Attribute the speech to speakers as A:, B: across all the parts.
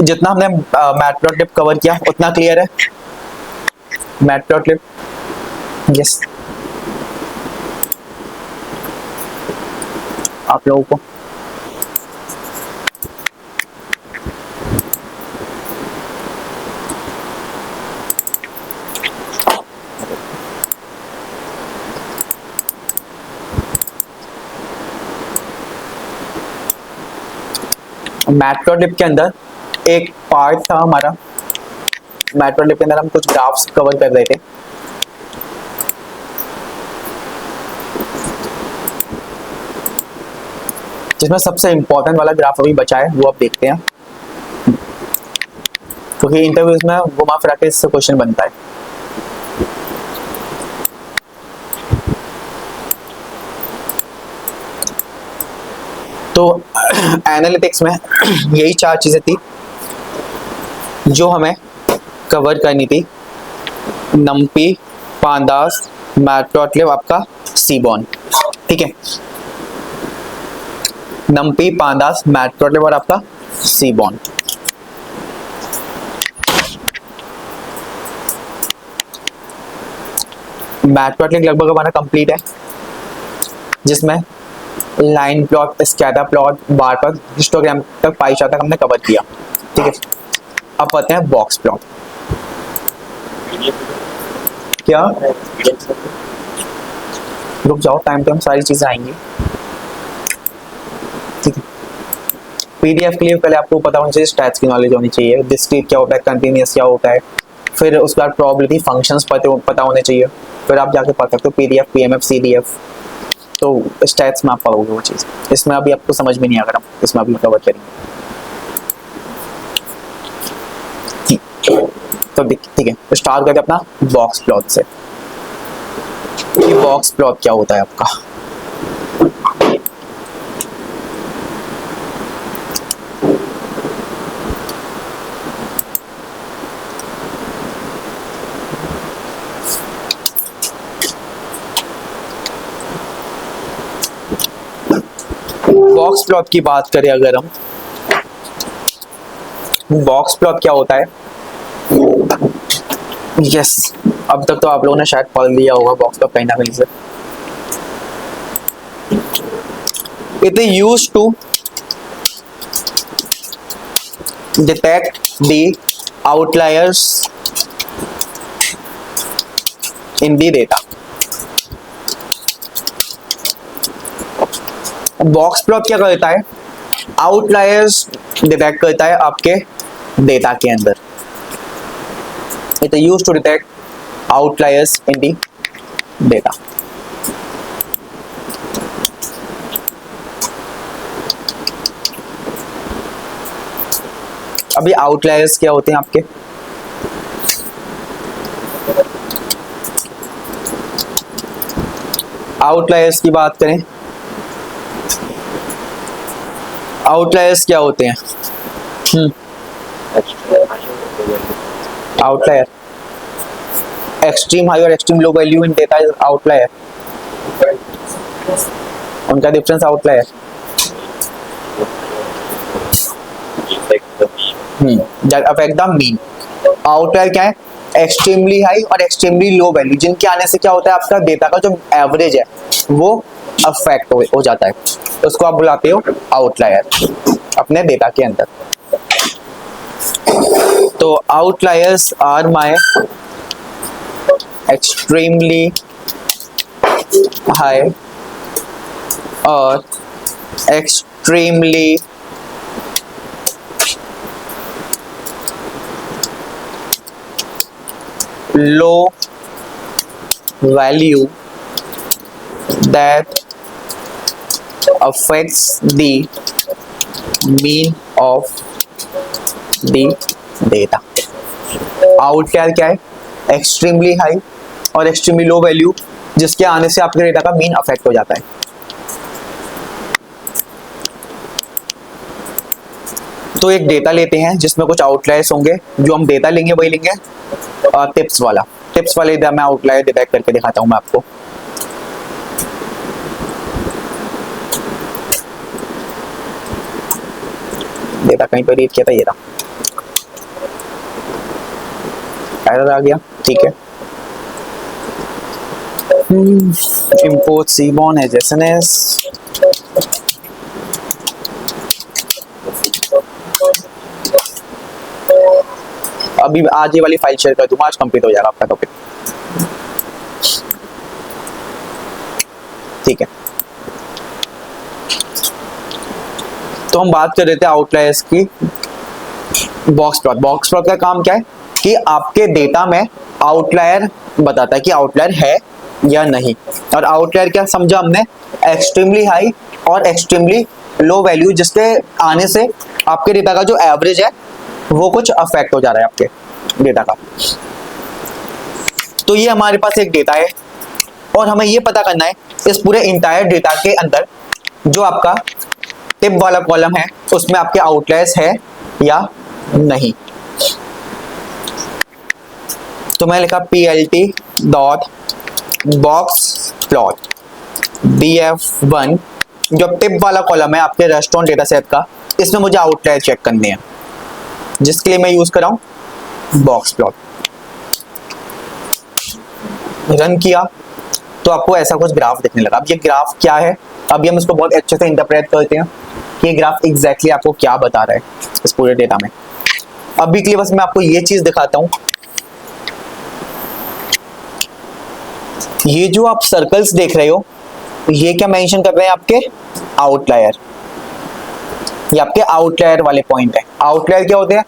A: जितना हमने matplotlib cover किया उतना क्लियर है? मैटप्लॉटलिब, यस, आप लोगों को मैटप्लॉटलिब के अंदर एक पार्ट था हमारा, मैटप्लॉटलिब के अंदर हम कुछ ग्राफ्स कवर कर रहे थे। जिसमें सबसे इंपॉर्टेंट वाला ग्राफ अभी बचा है वो आप देखते हैं, क्योंकि इंटरव्यूज में घुमा फिरा के इससे क्वेश्चन बनता है। तो एनालिटिक्स में यही 4 चीजें थी जो हमें कवर करनी थी, नमपी, पांडास, मैटप्लॉटलिब, आपका सीबॉर्न, ठीक है, नमपी, पांडास, मैटप्लॉटलिब और आपका सीबॉर्न। मैटप्लॉटलिब लगभग हमारा कंप्लीट है, जिसमें line plot, scatter plot, bar plot, histogram तक, पाई चार्ट तक हमने कवर किया, ठीक है। अब आते हैं बॉक्स प्लॉट। क्या रुक जाओ, टाइम पे हम सारी चीजें आएंगी, ठीक है। पीडीएफ के लिए पहले आपको पता होना चाहिए, स्टैट्स की नॉलेज होनी चाहिए, डिस्क्रीट क्या होता है, कंटिन्यूअस क्या होता है, फिर उसके बाद प्रोबेबिलिटी फंक्शंस पता होने चाहिए, फिर आप जाके पढ़ सकते हो पीडीएफ, पीएमएफ, सीडीएफ। तो स्टैट्स में आप पाओगे वो चीज़, इसमें अभी आपको समझ में नहीं आ रहा, इसमें अभी कवर करेंगे। तो ठीक है, तो स्टार्ट करते अपना बॉक्स प्लॉट से। कि बॉक्स प्लॉट क्या होता है आपका? बॉक्स प्लॉट की बात करें अगर हम, बॉक्स प्लॉट क्या होता है? यस, अब तक तो आप लोगों ने शायद पढ़ लिया होगा बॉक्स प्लॉट कहीं ना कहीं से। It is used to detect the outliers in the data. Box plot क्या करता है? आउटलायर्स डिटेक्ट करता है आपके डेटा के अंदर। It is used to detect outliers in the data. अभी आउटलायर्स क्या होते हैं आपके? आउटलायर्स की बात करें, आउटलायर्स क्या होते हैं? आउटलायर, एक्सट्रीम हाई और extreme low value in data is outlier, उनका difference outlier. Affect the mean. Outlier क्या है? एक्सट्रीमली हाई और एक्सट्रीमली लो वैल्यू, जिनके आने से क्या होता है, आपका डेटा का जो एवरेज है वो अफेक्ट हो जाता है, उसको आप बुलाते हो आउटलायर अपने डेटा के अंदर। तो outliers are my extremely high और extremely low value that affects the mean of the data। Outlier क्या है? एक्सट्रीमली हाई और एक्सट्रीमली लो वैल्यू, जिसके आने से आपके डेटा का मीन अफेक्ट हो जाता है। तो एक डेटा लेते हैं जिसमें कुछ आउटलायर्स होंगे, जो हम डेटा लेंगे वही लेंगे टिप्स वाला। टिप्स वाले मैं आउटलायर डिटेक्ट करके दिखाता हूं मैं आपको। डेटा कहीं पर रीड किया था, ये रहा। एरर आ गया, ठीक है। इंपोर्ट सीबॉर्न एज एसएनएस, अभी आज ये वाली फाइल शेयर कर दूंगा, आज कंप्लीट हो जाएगा आपका टॉपिक, ठीक है। तो हम बात कर रहे थे आउटलायर्स की। बॉक्स प्लॉट, बॉक्स प्लॉट का काम क्या है कि आपके डेटा में आउटलायर बताता है कि आउटलायर है या नहीं। और आउटलायर क्या समझा हमने, एक्सट्रीमली हाई और एक्सट्रीमली लो वैल्यू, जिसके आने से आपके डेटा का जो एवरेज है वो कुछ अफेक्ट हो जा रहा है आपके डेटा का। तो ये हमारे पास एक डेटा है और हमें ये पता करना है इस पूरे इंटायर डेटा के अंदर जो आपका टिप वाला कॉलम है उसमें आपके आउटलायर्स है या नहीं। तो मैं लिखा plt dot box plot bf1, जो टिप वाला कॉलम है आपके रेस्टोरेंट डेटा सेट का, इसमें मुझे आउटलायर चेक करने हैं, जिसके लिए मैं यूज कर रहा हूं बॉक्स प्लॉट। रन किया तो आपको ऐसा कुछ ग्राफ दिखने लगा। अब ये ग्राफ क्या है, अभी हम इसको बहुत अच्छे से इंटरप्रेट करते हैं कि ये ग्राफ एग्जैक्टली आपको क्या बता रहा है इस पूरे डेटा में। अभी के लिए बस मैं आपको ये चीज दिखाता हूं, ये जो आप सर्कल्स देख रहे हो ये क्या मेंशन कर रहे हैं, आपके आउटलायर। ये आपके आउटलायर वाले पॉइंट है। आउटलायर क्या होते हैं,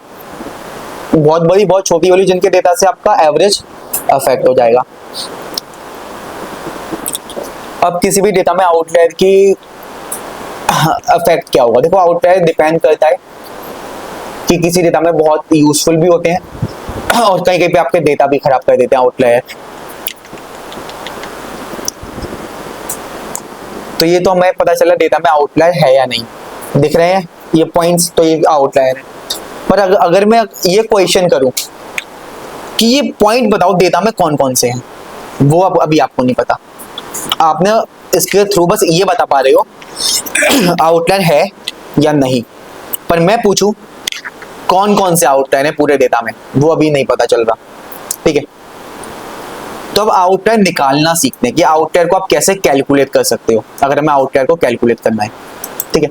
A: बहुत बड़ी बहुत छोटी वाली, जिनके डेटा से आपका एवरेज अफेक्ट हो जाएगा। अब किसी भी डेटा में आउटलायर की अफेक्ट क्या होगा, देखो आउटलायर डिपेंड करता है कि किसी डेटा में बहुत यूजफुल भी होते हैं और कहीं कहीं पे आपके डेटा भी खराब कर देते हैं आउटलायर। तो ये तो हमें पता चला डेटा में आउटलायर है या नहीं, दिख रहे हैं ये पॉइंट्स, तो ये आउटलायर है। पर अगर मैं ये क्वेश्चन करूं कि ये पॉइंट बताओ डेटा में कौन कौन से हैं, वो अब अभी आपको नहीं पता। आपने इसके थ्रू बस ये बता पा रहे हो आउटलायर है या नहीं, पर मैं पूछूं कौन कौन से आउटलायर है पूरे डेटा में, वो अभी नहीं पता चल रहा, ठीक है। तो अब आउटलायर निकालना सीखते हैं कि आउटलायर को आप कैसे कैलकुलेट कर सकते हो, अगर हमें आउटलायर को कैलकुलेट करना है, ठीक है।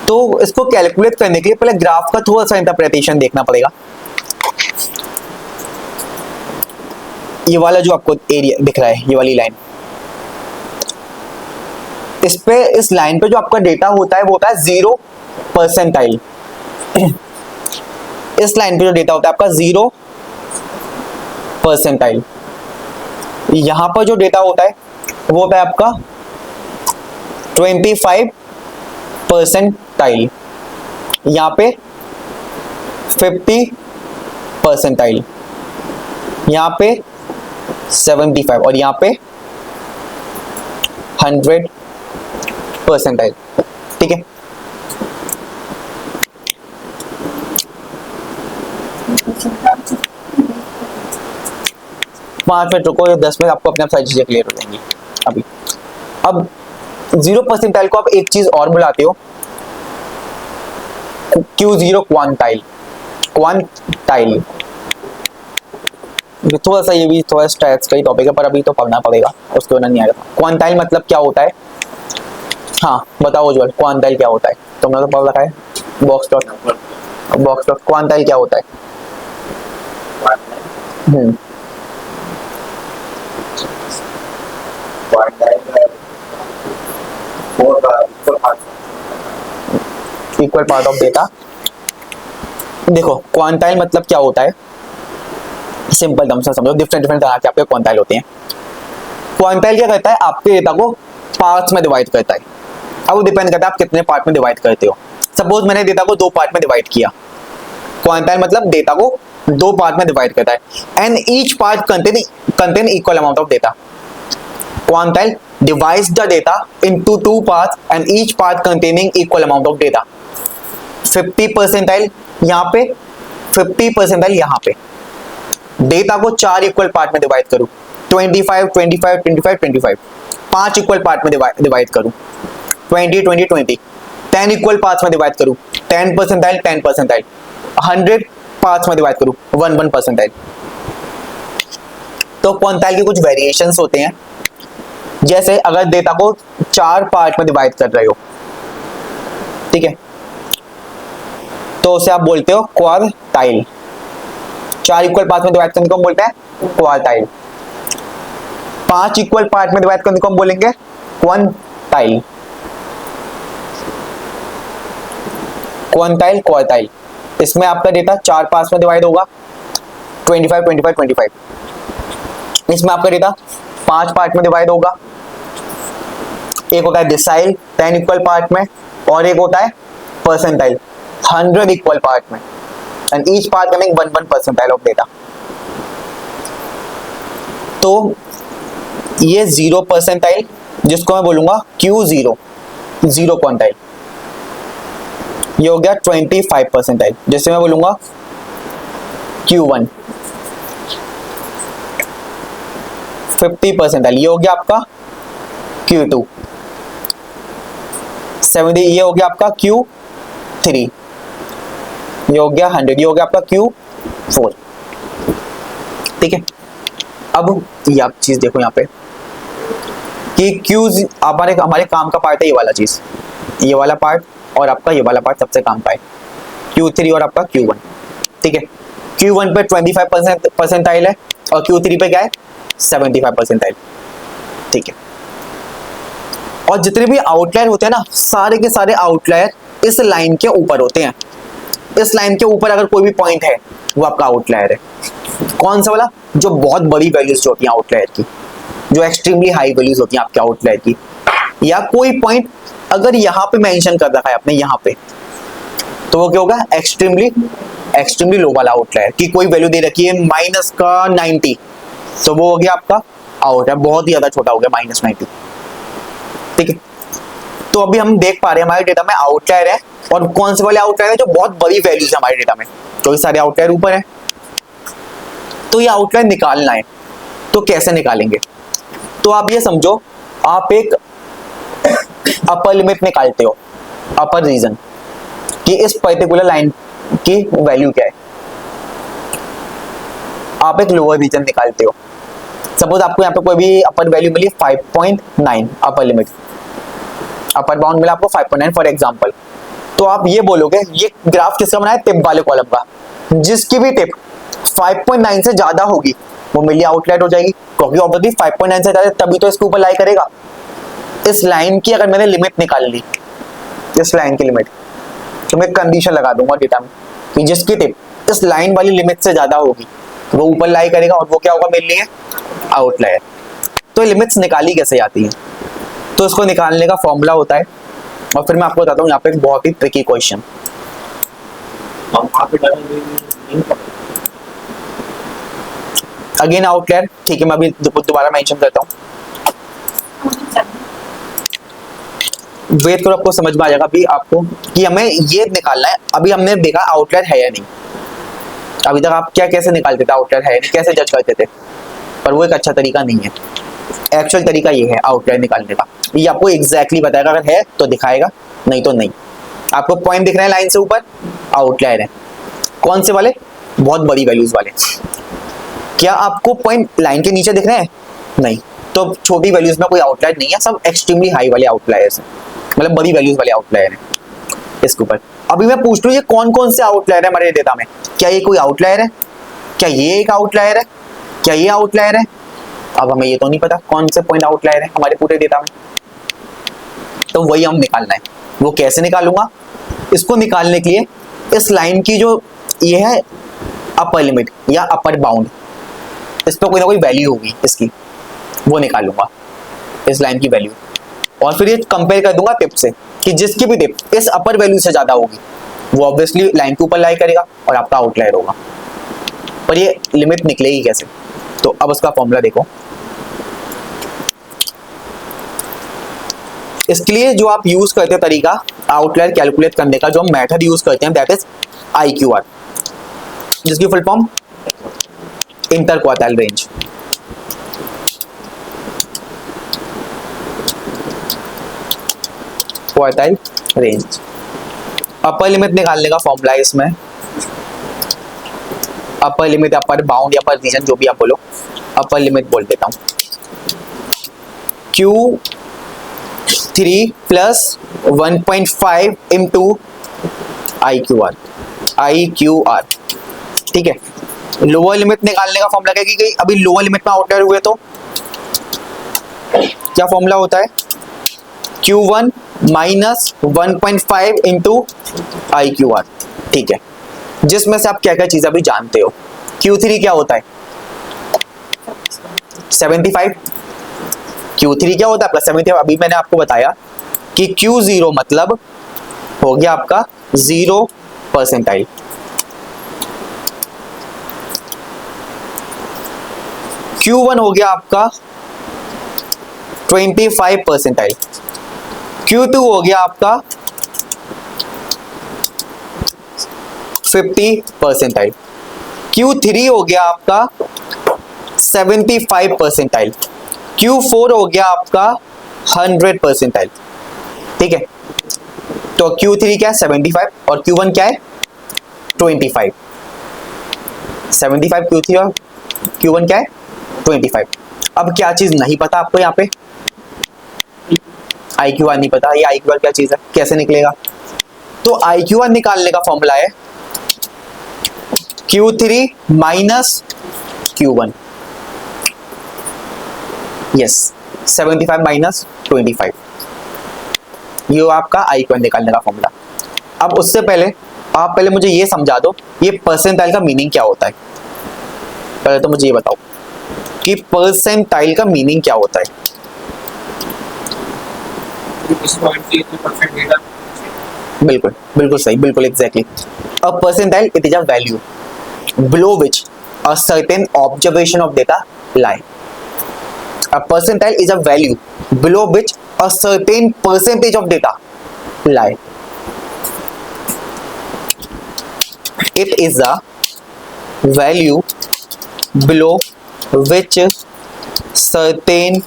A: तो इसको कैलकुलेट करने के लिए पहले ग्राफ का थोड़ा सा इंटरप्रिटेशन देखना पड़ेगा। ये वाला जो आपको एरिया दिख रहा है, ये वाली लाइन, इस लाइन पे जो आपका डेटा होता है वो होता है 0 परसेंटाइल। इस लाइन पे जो डेटा होता है आपका 0 परसेंटाइल। यहां पर जो डेटा होता है वो होता है आपका 25 परसेंटाइल, यहां पे 50 परसेंटाइल, यहां पे 75 और यहां पे 100 परसेंटाइल, ठीक है। पांच मिनट रुको, 10 मिनट आपको अपने आप सारी चीजें क्लियर हो जाएंगी अभी। अब 0 परसेंटाइल को आप एक चीज और बुलाते हो, Q0 क्वांटाइल। क्वांटाइल थोड़ा सा, ये भी थोड़ा स्टैट्स का ही टॉपिक है, पर अभी तो पढ़ना पड़ेगा, उसके बिना नहीं आएगा। क्वांटाइल मतलब क्या होता है, हाँ बताओ उज्जवल, क्वांटाइल क्या होता है, तुमने तो पढ़ रखा है। बॉक्स प्लॉट क्वांटाइल क्या होता है? Equal part of data. देखो क्वांटाइल मतलब क्या होता है, सिंपल टर्म्स में समझो, डिफरेंट तरह के आपके क्वांटाइल होते हैं। क्वांटाइल क्या करता है, आपके डेटा को पार्ट्स में डिवाइड करता है। अब वो डिपेंड करता है आप कितने पार्ट में डिवाइड करते हो। सपोज मैंने डेटा को 2 पार्ट में डिवाइड किया, क्वांटाइल मतलब डेटा को 2 पार्ट में डिवाइड करता है, and each part contain equal amount of data. Quantile divides the data into 2 parts and each part containing equal amount of data। 50 percentile यहाँ पे, 50 परसेंटाइल यहाँ पे। डेटा को 4 इक्वल पार्ट में डिवाइड करूँ, 25 25 25 25, 5 इक्वल पार्ट में डिवाइड करूँ, 20 20 20, 10 equal parts में डिवाइड करूँ, 10 परसेंटाइल 10 परसेंटाइल, 100 पार्ट्स में डिवाइड करूं 1 परसेंटाइल। तो क्वांटाइल के कुछ वेरिएशंस होते हैं, जैसे अगर डेटा को 4 पार्ट में डिवाइड कर रहे हो, ठीक है, तो उसे आप बोलते हो क्वार्टाइल। 4 इक्वल पार्ट में डिवाइड करने को हम बोलते हैं क्वार्टाइल। 5 इक्वल पार्ट में डिवाइड करने को हम बोलेंगे क्वांटाइल। क्वांटाइल, क्वार्टाइल, इसमें आपका डेटा 4 पार्ट्स में डिवाइड होगा 25 25 25। इसमें आपका डेटा 5 पार्ट में डिवाइड होगा, एक होता है डिसाइल 10 इक्वल पार्ट में, और एक होता है परसेंटाइल 100 इक्वल पार्ट में, and each part coming 1 percentile of data. तो ये 0 परसेंटाइल, जिसको मैं बोलूंगा Q0, 0 क्वांटाइल, ये हो गया 25 परसेंटाइल, जिससे मैं बोलूंगा Q1। 50 परसेंटाइल, ये हो गया आपका Q2। 70, ये हो गया आपका Q3। ये हो गया 100, ये हो गया आपका Q4। ठीक है, अब ये आप चीज देखो यहाँ पे कि हमारे काम का पार्ट है ये वाला चीज, ये वाला पार्ट, और आपका ये वाला पार्ट सबसे काम का है Q3 और आपका Q1। ठीक है, Q1 पे 25 परसेंटाइल है और Q3 पे क्या है 75 परसेंटाइल। ठीक है, और जितने भी आउटलायर होते हैं ना, सारे के सारे आउटलायर इस लाइन के ऊपर होते हैं। इस लाइन के ऊपर अगर कोई भी पॉइंट है वो आपका आउटलायर है। कौन सा वाला? जो बहुत बड़ी वैल्यूज होती हैं आउटलायर की, जो एक्सट्रीमली हाई वैल्यूज होती हैं आपके आउटलायर की, या कोई पॉइंट अगर यहाँ पे मेंशन कर रखा है आपने यहाँ पे, तो वो क्या होगा एक्सट्रीमली लो वाला आउटलायर की। कोई वैल्यू दे रखी है -90, तो वो हो गया आपका आउट है, बहुत ही ज्यादा छोटा हो गया -90। ठीक है, तो अभी हम देख पा रहे हैं हमारे डेटा में आउटलायर है, और कौन से वाले आउटलायर है जो बहुत बड़ी वैल्यूज है हमारे डेटा में, तो ये सारे आउटलायर ऊपर है। तो ये आउटलायर निकालना है, तो कैसे निकालेंगे? तो आप ये समझो, आप एक अपर लिमिट निकालते हो, अपर रीजन कि इस पर्टिकुलर लाइन की वैल्यू क्या है। आप एक लोअर रीजन निकालते हो, सपोज आपको यहाँ पे कोई भी अपर वैल्यू मिली 5.9, अपर लिमिट, अपर बाउंड मिला आपको 5.9 फॉर एग्जांपल। तो आप ये बोलोगे, ये ग्राफ किसका बना है? टिप वाले कॉलम का। जिसकी भी टिप 5.9 से ज्यादा होगी वो मेरी आउटलायर हो जाएगी, क्योंकि ऑब्वियसली 5.9 से ज्यादा तभी तो इसके ऊपर लाई करेगा। इस लाइन की अगर मैंने लिमिट निकाल ली, इस लाइन की लिमिट, तो मैं कंडीशन लगा दूंगा डेटा में कि जिसकी टिप इस लाइन वाली लिमिट से ज्यादा होगी वो ऊपर लाई करेगा, और वो क्या होगा मेरे लिए? आउटलायर। तो लिमिट्स निकाली कैसे जाती हैं? तो इसको निकालने का फॉर्मूला होता है, और फिर मैं आपको बताता हूँ यहाँ पे एक बहुत ही ट्रिकी क्वेश्चन। अगेन आउटलायर, ठीक है, मैं अभी दोबारा मेंशन करता हूँ, वेट करो, आपको समझ में आ जाएगा अभी आपको कि हमें ये निकालना है। अभी हमने देखा आउटलायर है या नहीं, अभी तक आप क्या कैसे निकालते थे आउटलायर है या नहीं, कैसे जज करते थे, पर वो एक अच्छा तरीका नहीं है। एक्चुअल तरीका ये है आउटलायर निकालने का, ये आपको एग्जैक्टली बताएगा, अगर है तो दिखाएगा, नहीं तो नहीं। आपको पॉइंट दिख रहे हैं लाइन से ऊपर, आउटलायर है। कौन से वाले? बहुत बड़ी वैल्यूज वाले। क्या आपको पॉइंट लाइन के नीचे दिख रहे हैं? नहीं, तो छोटी वैल्यूज में कोई आउटलायर नहीं है, सब एक्सट्रीमली हाई वाले आउटलायर्स हैं, मतलब बड़ी वैल्यूज वाले आउटलायर हैं इसके ऊपर। अभी मैं पूछ लूँ ये कौन कौन से आउटलायर है हमारे डेटा में? क्या ये कोई आउटलायर है? क्या ये एक आउटलायर है? क्या ये आउटलायर है? अब हमें ये तो नहीं पता कौन से पॉइंट आउटलायर है हमारे पूरे डेटा में, तो वही हम निकालना है। वो कैसे निकालूंगा? इसको निकालने के लिए इस लाइन की जो ये है अपर लिमिट या अपर बाउंड, इस पर कोई ना कोई वैल्यू होगी इसकी, वो निकालूंगा इस लाइन की वैल्यू, और फिर ये कंपेयर कर दूंगा टिप से कि जिसकी भी टिप इस अपर वैल्यू से ज्यादा होगी वो ऑब्वियसली लाइन के ऊपर लाई करेगा और आपका आउटलायर होगा। पर ये लिमिट निकलेगी कैसे? तो अब उसका फॉर्मूला देखो। इसके लिए जो आप यूज करते हैं तरीका आउटलायर कैलकुलेट करने का, जो हम मेथड यूज करते हैं, दैट इज IQR, जिसकी full form inter quartile range. Quartile range upper limit निकालने का फॉर्मूला है इसमें अपर लिमिट, अपर बाउंड या अपर रीजन, जो भी आप बोलो, अपर लिमिट बोल देता हूँ, Q3 प्लस 1.5 इंटू IQR, ठीक है। लोअर लिमिट निकालने का फॉर्मूला क्या है कि अभी लोअर लिमिट में आउटलायर हुए तो क्या फॉर्मूला होता है, Q1 माइनस 1.5 इंटू IQR, ठीक है। जिसमें से आप क्या क्या चीज अभी जानते हो। Q3 क्या होता है 75, Q3 क्या होता है आपका 75। अभी मैंने आपको बताया कि Q0 मतलब हो गया आपका 0 परसेंटाइल, Q1 हो गया आपका 25 परसेंटाइल, Q2 हो गया आपका 50 परसेंटाइल, Q3 हो गया आपका 75 परसेंटाइल, Q4 हो गया आपका 100 परसेंटाइल, ठीक है। तो Q3 क्या है 75 और Q1 क्या है 25, 75 Q3 और Q1 क्या है 25। अब क्या चीज नहीं पता आपको यहाँ पे, IQR नहीं पता, ये IQR क्या चीज है, कैसे निकलेगा। तो IQR निकालने का फॉर्मूला है Q3 minus Q1, yes 75 minus 25, ये आपका IQR निकालने का फॉर्मूला। अब उससे पहले आप पहले मुझे ये समझा दो ये परसेंटाइल का मीनिंग क्या होता है। पहले तो मुझे ये बताओ कि परसेंटाइल का मीनिंग क्या होता है। बिल्कुल बिल्कुल सही, बिल्कुल exactly. A percentile it is a value below which a certain observation of data lie. A percentile is a value below which a certain percentage of data lie. It is a value below which certain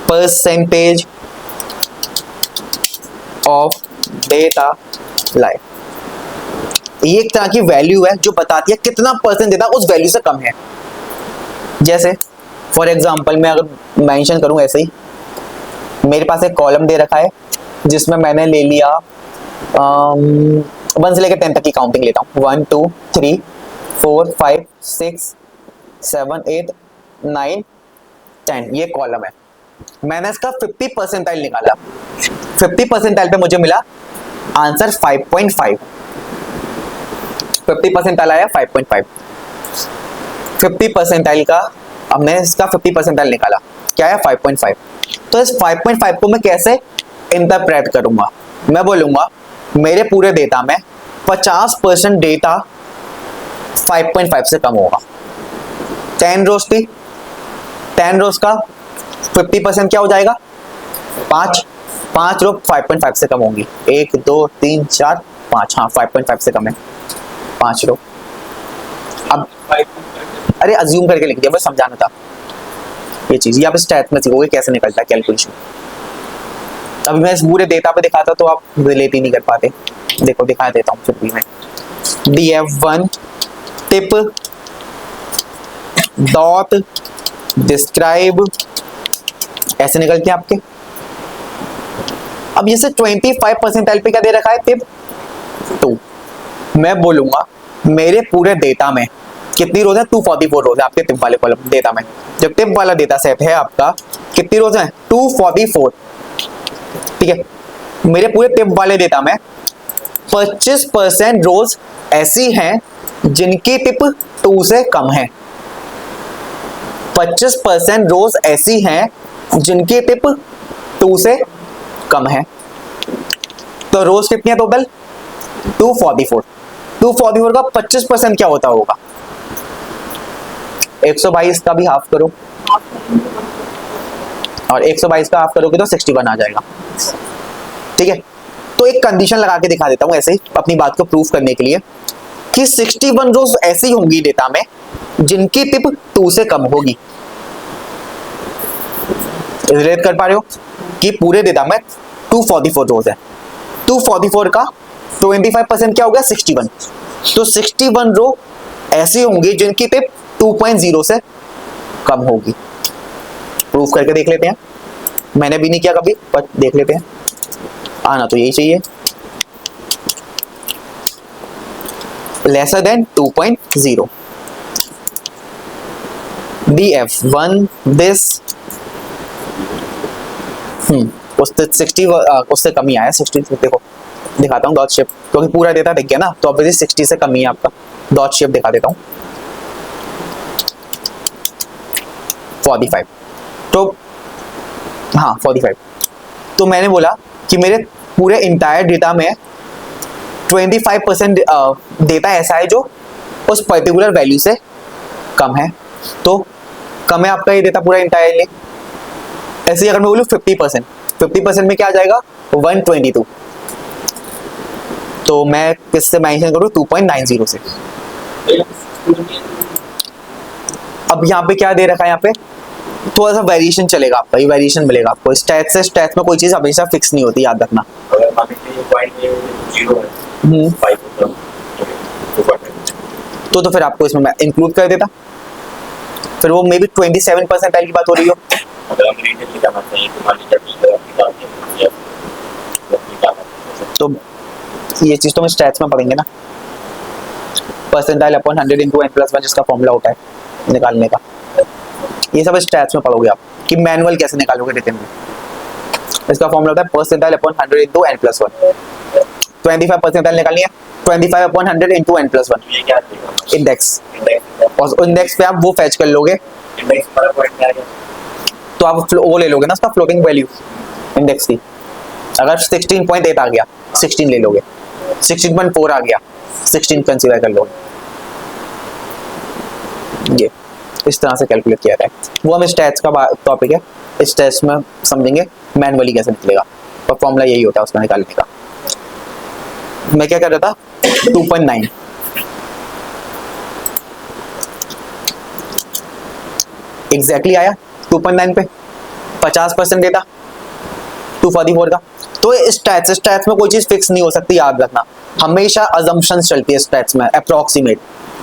A: percentage of data lie. ये एक तरह की value है जो बताती है कितना percent data उस वैल्यू से कम है। जैसे फॉर एग्जांपल मैं अगर मेंशन करूं ऐसे ही, मेरे पास एक कॉलम दे रखा है जिसमें मैंने ले लिया 1 से लेकर 10 तक की काउंटिंग लेता हूं, 1 2 3 4 5 6 7 8 9 10, ये कॉलम है। मैंने इसका 50 परसेंटाइल निकाला, 50 परसेंटाइल पे मुझे मिला आंसर 5.5, 50 परसेंटाइल आया 5.5, 50 परसेंटाइल का अब मैं इसका 50 परसेंटाइल निकाला, क्या है 5.5। तो इस 5.5 को मैं कैसे इंटरप्रेट करूंगा, मैं बोलूंगा मेरे पूरे डेटा में 50% डेटा 5.5 से कम होगा। 10 रोज थी, 10 रोज का 50% क्या हो जाएगा 5 रो 5.5 से कम होंगी, 1 2 3 4 5, हाँ 5.5 से कम है 5 रो। अब अरे अज्यूम करके लिख दिया, बस समझाना था ये चीज, ये आप स्टैट में सीखोगे कैसे निकलता है कैलकुलेशन। अभी मैं इस पूरे डेटा पे दिखाता तो आप रिलेट ही नहीं कर पाते। देखो दिखा देता हूँ फिर भी मैं, DF1 टिप डॉट डिस्क्राइब, ऐसे निकलते हैं आपके। अब जैसे 25 परसेंटाइल पे क्या दे रखा है टिप 2, मैं बोलूंगा मेरे पूरे डेटा में कितनी रोज है 244 रोज है आपके टिप वाले कॉलम डेटा में। जब टिप वाला डेटा सेट है आपका कितनी रोज है 244, ठीक है। मेरे पूरे टिप वाले डेटा में 25% रोज ऐसी हैं जिनकी टिप 2 से कम है, 25% रोज ऐसी हैं जिनकी टिप 2 से कम है। तो रोज कितनी है टोटल 244, 244 का 25% क्या होता होगा 122 का भी हाफ करो और 122 का हाफ करोगे तो 61 आ जाएगा, ठीक है। तो एक कंडीशन लगा के दिखा देता हूं ऐसे ही अपनी बात को प्रूफ करने के लिए कि 61 रोज ऐसी होंगी डेटा में जिनकी टिप 2 से कम होगी। रिलेट कर पा रहे हो कि पूरे डेटा में 244 रोज है, 244 का 25% क्या हो गया 61, तो 61 रो ऐसे होंगे जिनकी पे 2.0 से कम होगी। प्रूफ करके देख लेते हैं, मैंने भी नहीं किया कभी पर देख लेते हैं। आना तो यही चाहिए, लेसर देन 2.0 df1 दिस उससे 60 उससे कम ही आया 60। देखो दिखाता हूँ डॉट शेप, क्योंकि पूरा डेटा दिख गया ना, तो अब 60 से कम ही है आपका। डॉट शेप दिखा देता हूँ 45। तो हाँ 45। तो मैंने बोला कि मेरे पूरे इंटायर डेटा में 25% डेटा ऐसा है जो उस पर्टिकुलर वैल्यू से कम है। तो कम है आपका ये डेटा पूरा इंटायरली। ऐसे ही अगर मैं बोलूँ 50% में क्या आ जाएगा 122। तो मैं किससे मेंशन करूँ 2.90 से। अब यहाँ पे क्या दे रखा है, यहाँ पे थोड़ा सा वेरिएशन चलेगा आपका, ये वेरिएशन मिलेगा आपको। स्टैट से स्टैट में कोई चीज हमेशा फिक्स नहीं होती, याद रखना। तो फिर आपको इसमें मैं इंक्लूड कर देता, फिर वो मे बी 27% की बात हो रही हो। तो ये चीज तो हम स्टैट्स में पढ़ेंगे ना, परसेंटाइल अपॉन 100 इंटू n+1 जिसका फॉर्मूला होता है निकालने का, ये सब स्टैट्स में पढ़ोगे आप कि मैनुअल कैसे निकालोगे रिटन में। इसका फॉर्मूला होता है percentile upon 100 into n+1। 25 percentile निकालनी है, 25 अपॉन 100 इंटू n+1 इंडेक्स, और इंडेक्स पे आप वो फैच कर लोगे, तो आप वो ले लोगे ना उसका फ्लोटिंग वैल्यू इंडेक्स की। अगर 16.8 आ गया 16 ले लोगे, 16.4 आ गया 16 कंसीडर कर लोगे। ये इस तरह से कैलकुलेट किया जाता है, वो हम स्टैट्स का टॉपिक है, इस टेस्ट में समझेंगे मैनुअली कैसे निकलेगा, और फॉर्मूला यही होता है उसका निकालने का। मैं क्या कर रहा था 2.9 एग्जैक्टली आया 2.9 पे 50% डेटा 244 का। तो स्टैट्स में कोई चीज फिक्स नहीं हो सकती, याद रखना। हमेशा अजम्पशंस चलती है स्टैट्स में, अप्रोक्सीमेट,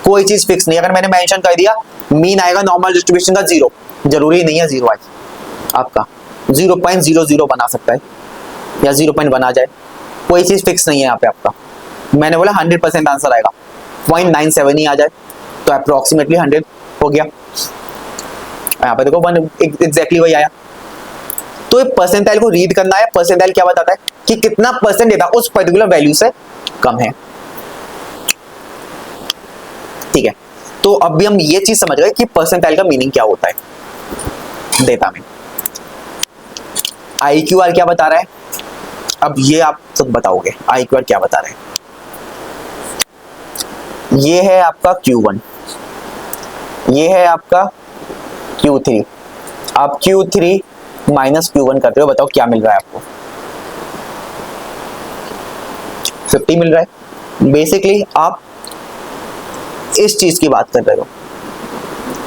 A: कोई चीज फिक्स नहीं। अगर मैंने मेंशन कर दिया मीन आएगा नॉर्मल डिस्ट्रीब्यूशन का 0, जरूरी नहीं है 0 आए, आपका 0.00 बना सकता है या 0.1 आ जाए, कोई चीज फिक्स नहीं है यहाँ पे आपका। मैंने बोला 100% आंसर आएगा, 0.97 ही आ जाए तो अप्रोक्सीमेटली 100 हो गया। यहाँ पे देखो 1 एग्जैक्टली वही आया। तो ये परसेंटाइल को रीड करना है। परसेंटाइल क्या बताता है कि कितना परसेंट डेटा उस पर्टिकुलर वैल्यू से कम है, ठीक है। तो अब भी हम ये चीज समझ गए कि परसेंटाइल का मीनिंग क्या होता है डेटा में। IQR क्या बता रहा है, अब ये आप सब बताओगे IQR क्या बता रहा है। ये है आपका Q1, ये है आपका Q3। आप Q3 माइनस Q1 करते हो, बताओ क्या मिल रहा है आपको। 50 मिल रहा है। बेसिकली आप इस चीज की बात कर रहे हो,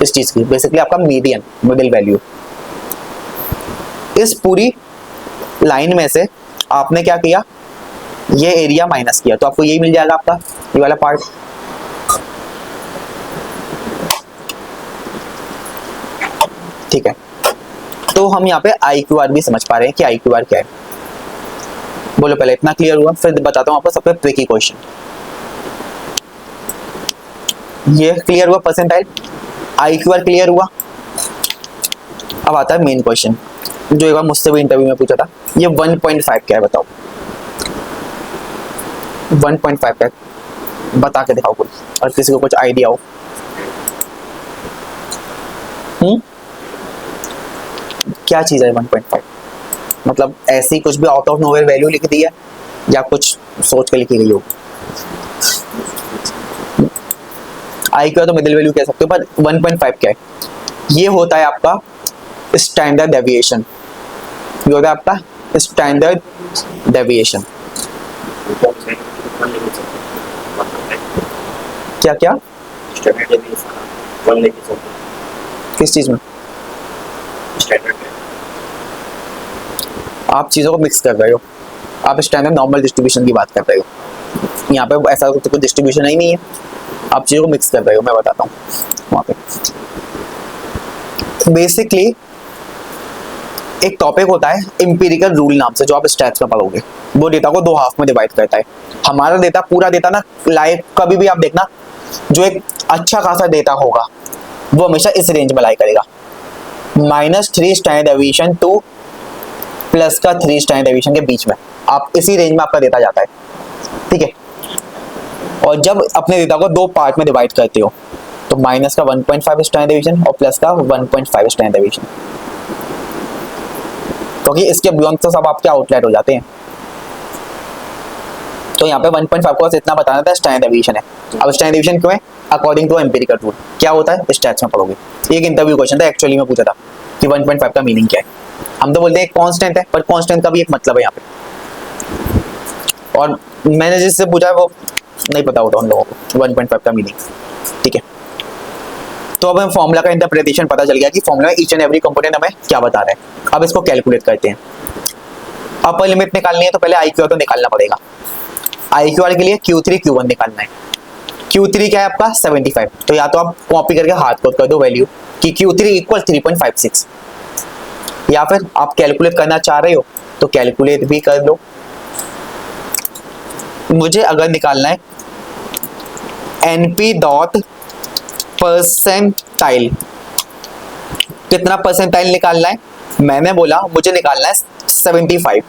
A: इस चीज की, बेसिकली आपका मीडियन, मिडिल वैल्यू। इस पूरी लाइन में से आपने क्या किया, ये एरिया माइनस किया, तो आपको यही मिल जाएगा आपका ये वाला पार्ट। ठीक है, तो हम यहाँ पे IQR भी समझ पा रहे हैं कि IQR क्या है। बोलो पहले इतना क्लियर हुआ, फिर बताता हूँ आपको सबसे ट्रिकी क्वेश्चन। ये क्लियर हुआ परसेंटाइल, IQR क्लियर हुआ। अब आता है मेन क्वेश्चन, जो एक बार मुझसे भी इंटरव्यू में पूछा था। ये 1.5 क्या है बताओ, 1.5 क्या बता के दिखाओ कुछ, और किसी को कुछ आइडिया हो। क्या चीज है 1.5, मतलब ऐसी कुछ भी आउट ऑफ नोवेयर वैल्यू लिख दी है या कुछ सोच के लिखी गई हो। IQR तो मिडिल वैल्यू कह सकते हो, पर 1.5 क्या है, ये होता है आपका स्टैंडर्ड डेविएशन। ये होता है आपका स्टैंडर्ड डेविएशन। क्या क्या किस चीज में, आप चीजों को मिक्स कर रहे हो। आप स्टैंडर्ड नॉर्मल डिस्ट्रीब्यूशन की बात कर रहे हो, यहाँ पे ऐसा कुछ डिस्ट्रीब्यूशन ही नहीं है। आप चीज़ों को मिक्स कर रहे हो, मैं बताता हूँ वहाँ पे। बेसिकली एक टॉपिक होता है एम्पिरिकल रूल नाम से, जो आप स्टैट्स में पढ़ोगे। वो डेटा को 2 हाफ में डिवाइड करता है। हमारा डेटा, पूरा डेटा ना, लाइक कभी भी आप देखना, जो एक अच्छा खासा डेटा होगा वो हमेशा इस रेंज में लाई करेगा, -3 स्टैंडर्ड डेविएशन टू प्लस का 3 स्टैंडर्ड डेविएशन के बीच में। आप इसी रेंज में आपका डेटा जाता है, ठीक है। और जब अपने डेटा को 2 पार्ट में डिवाइड करते हो तो माइनस का 1.5 स्टैंडर्ड डेविएशन और प्लस का 1.5 स्टैंडर्ड डेविएशन, क्योंकि इसके बियॉन्ड तो सब आपके आउटलाइट हो जाते हैं। तो यहाँ पे 1.5 को बस इतना बताना था स्टैंडर्ड डेविएशन है। अब स्टैंडर्ड डेविएशन क्यों है? According to empirical rule. क्या होता है स्टैट्स में पढ़ोगे। एक इंटरव्यू क्वेश्चन था, एक्चुअली में पूछा था कि 1.5 का मीनिंग क्या है। हम तो बोलते हैं कांस्टेंट है, पर कांस्टेंट का भी एक मतलब है यहाँ पे। और मैंने जिससे पूछा है वो नहीं पता होता उन लोगों को 1.5 का मीनिंग, ठीक है। तो अब हमें फॉर्मूला का इंटरप्रिटेशन पता चल गया कि फॉर्मूला में ईच एंड एवरी कंपोनेंट हमें क्या बता रहा है। अब इसको कैलकुलेट करते हैं। अपर लिमिट निकालनी है तो पहले IQR तो निकालना पड़ेगा। IQR के लिए Q3 Q1 निकालना है। Q3 क्या है आपका 75। तो या तो आप कॉपी करके हाथ कोड कर दो वैल्यू कि Q3 इक्वल 3.56, या फिर आप कैलकुलेट करना चाह रहे हो तो कैलकुलेट भी कर लो। मुझे अगर निकालना है NP डॉट परसेंटाइल, कितना परसेंटाइल निकालना है, मैंने बोला मुझे निकालना है 75,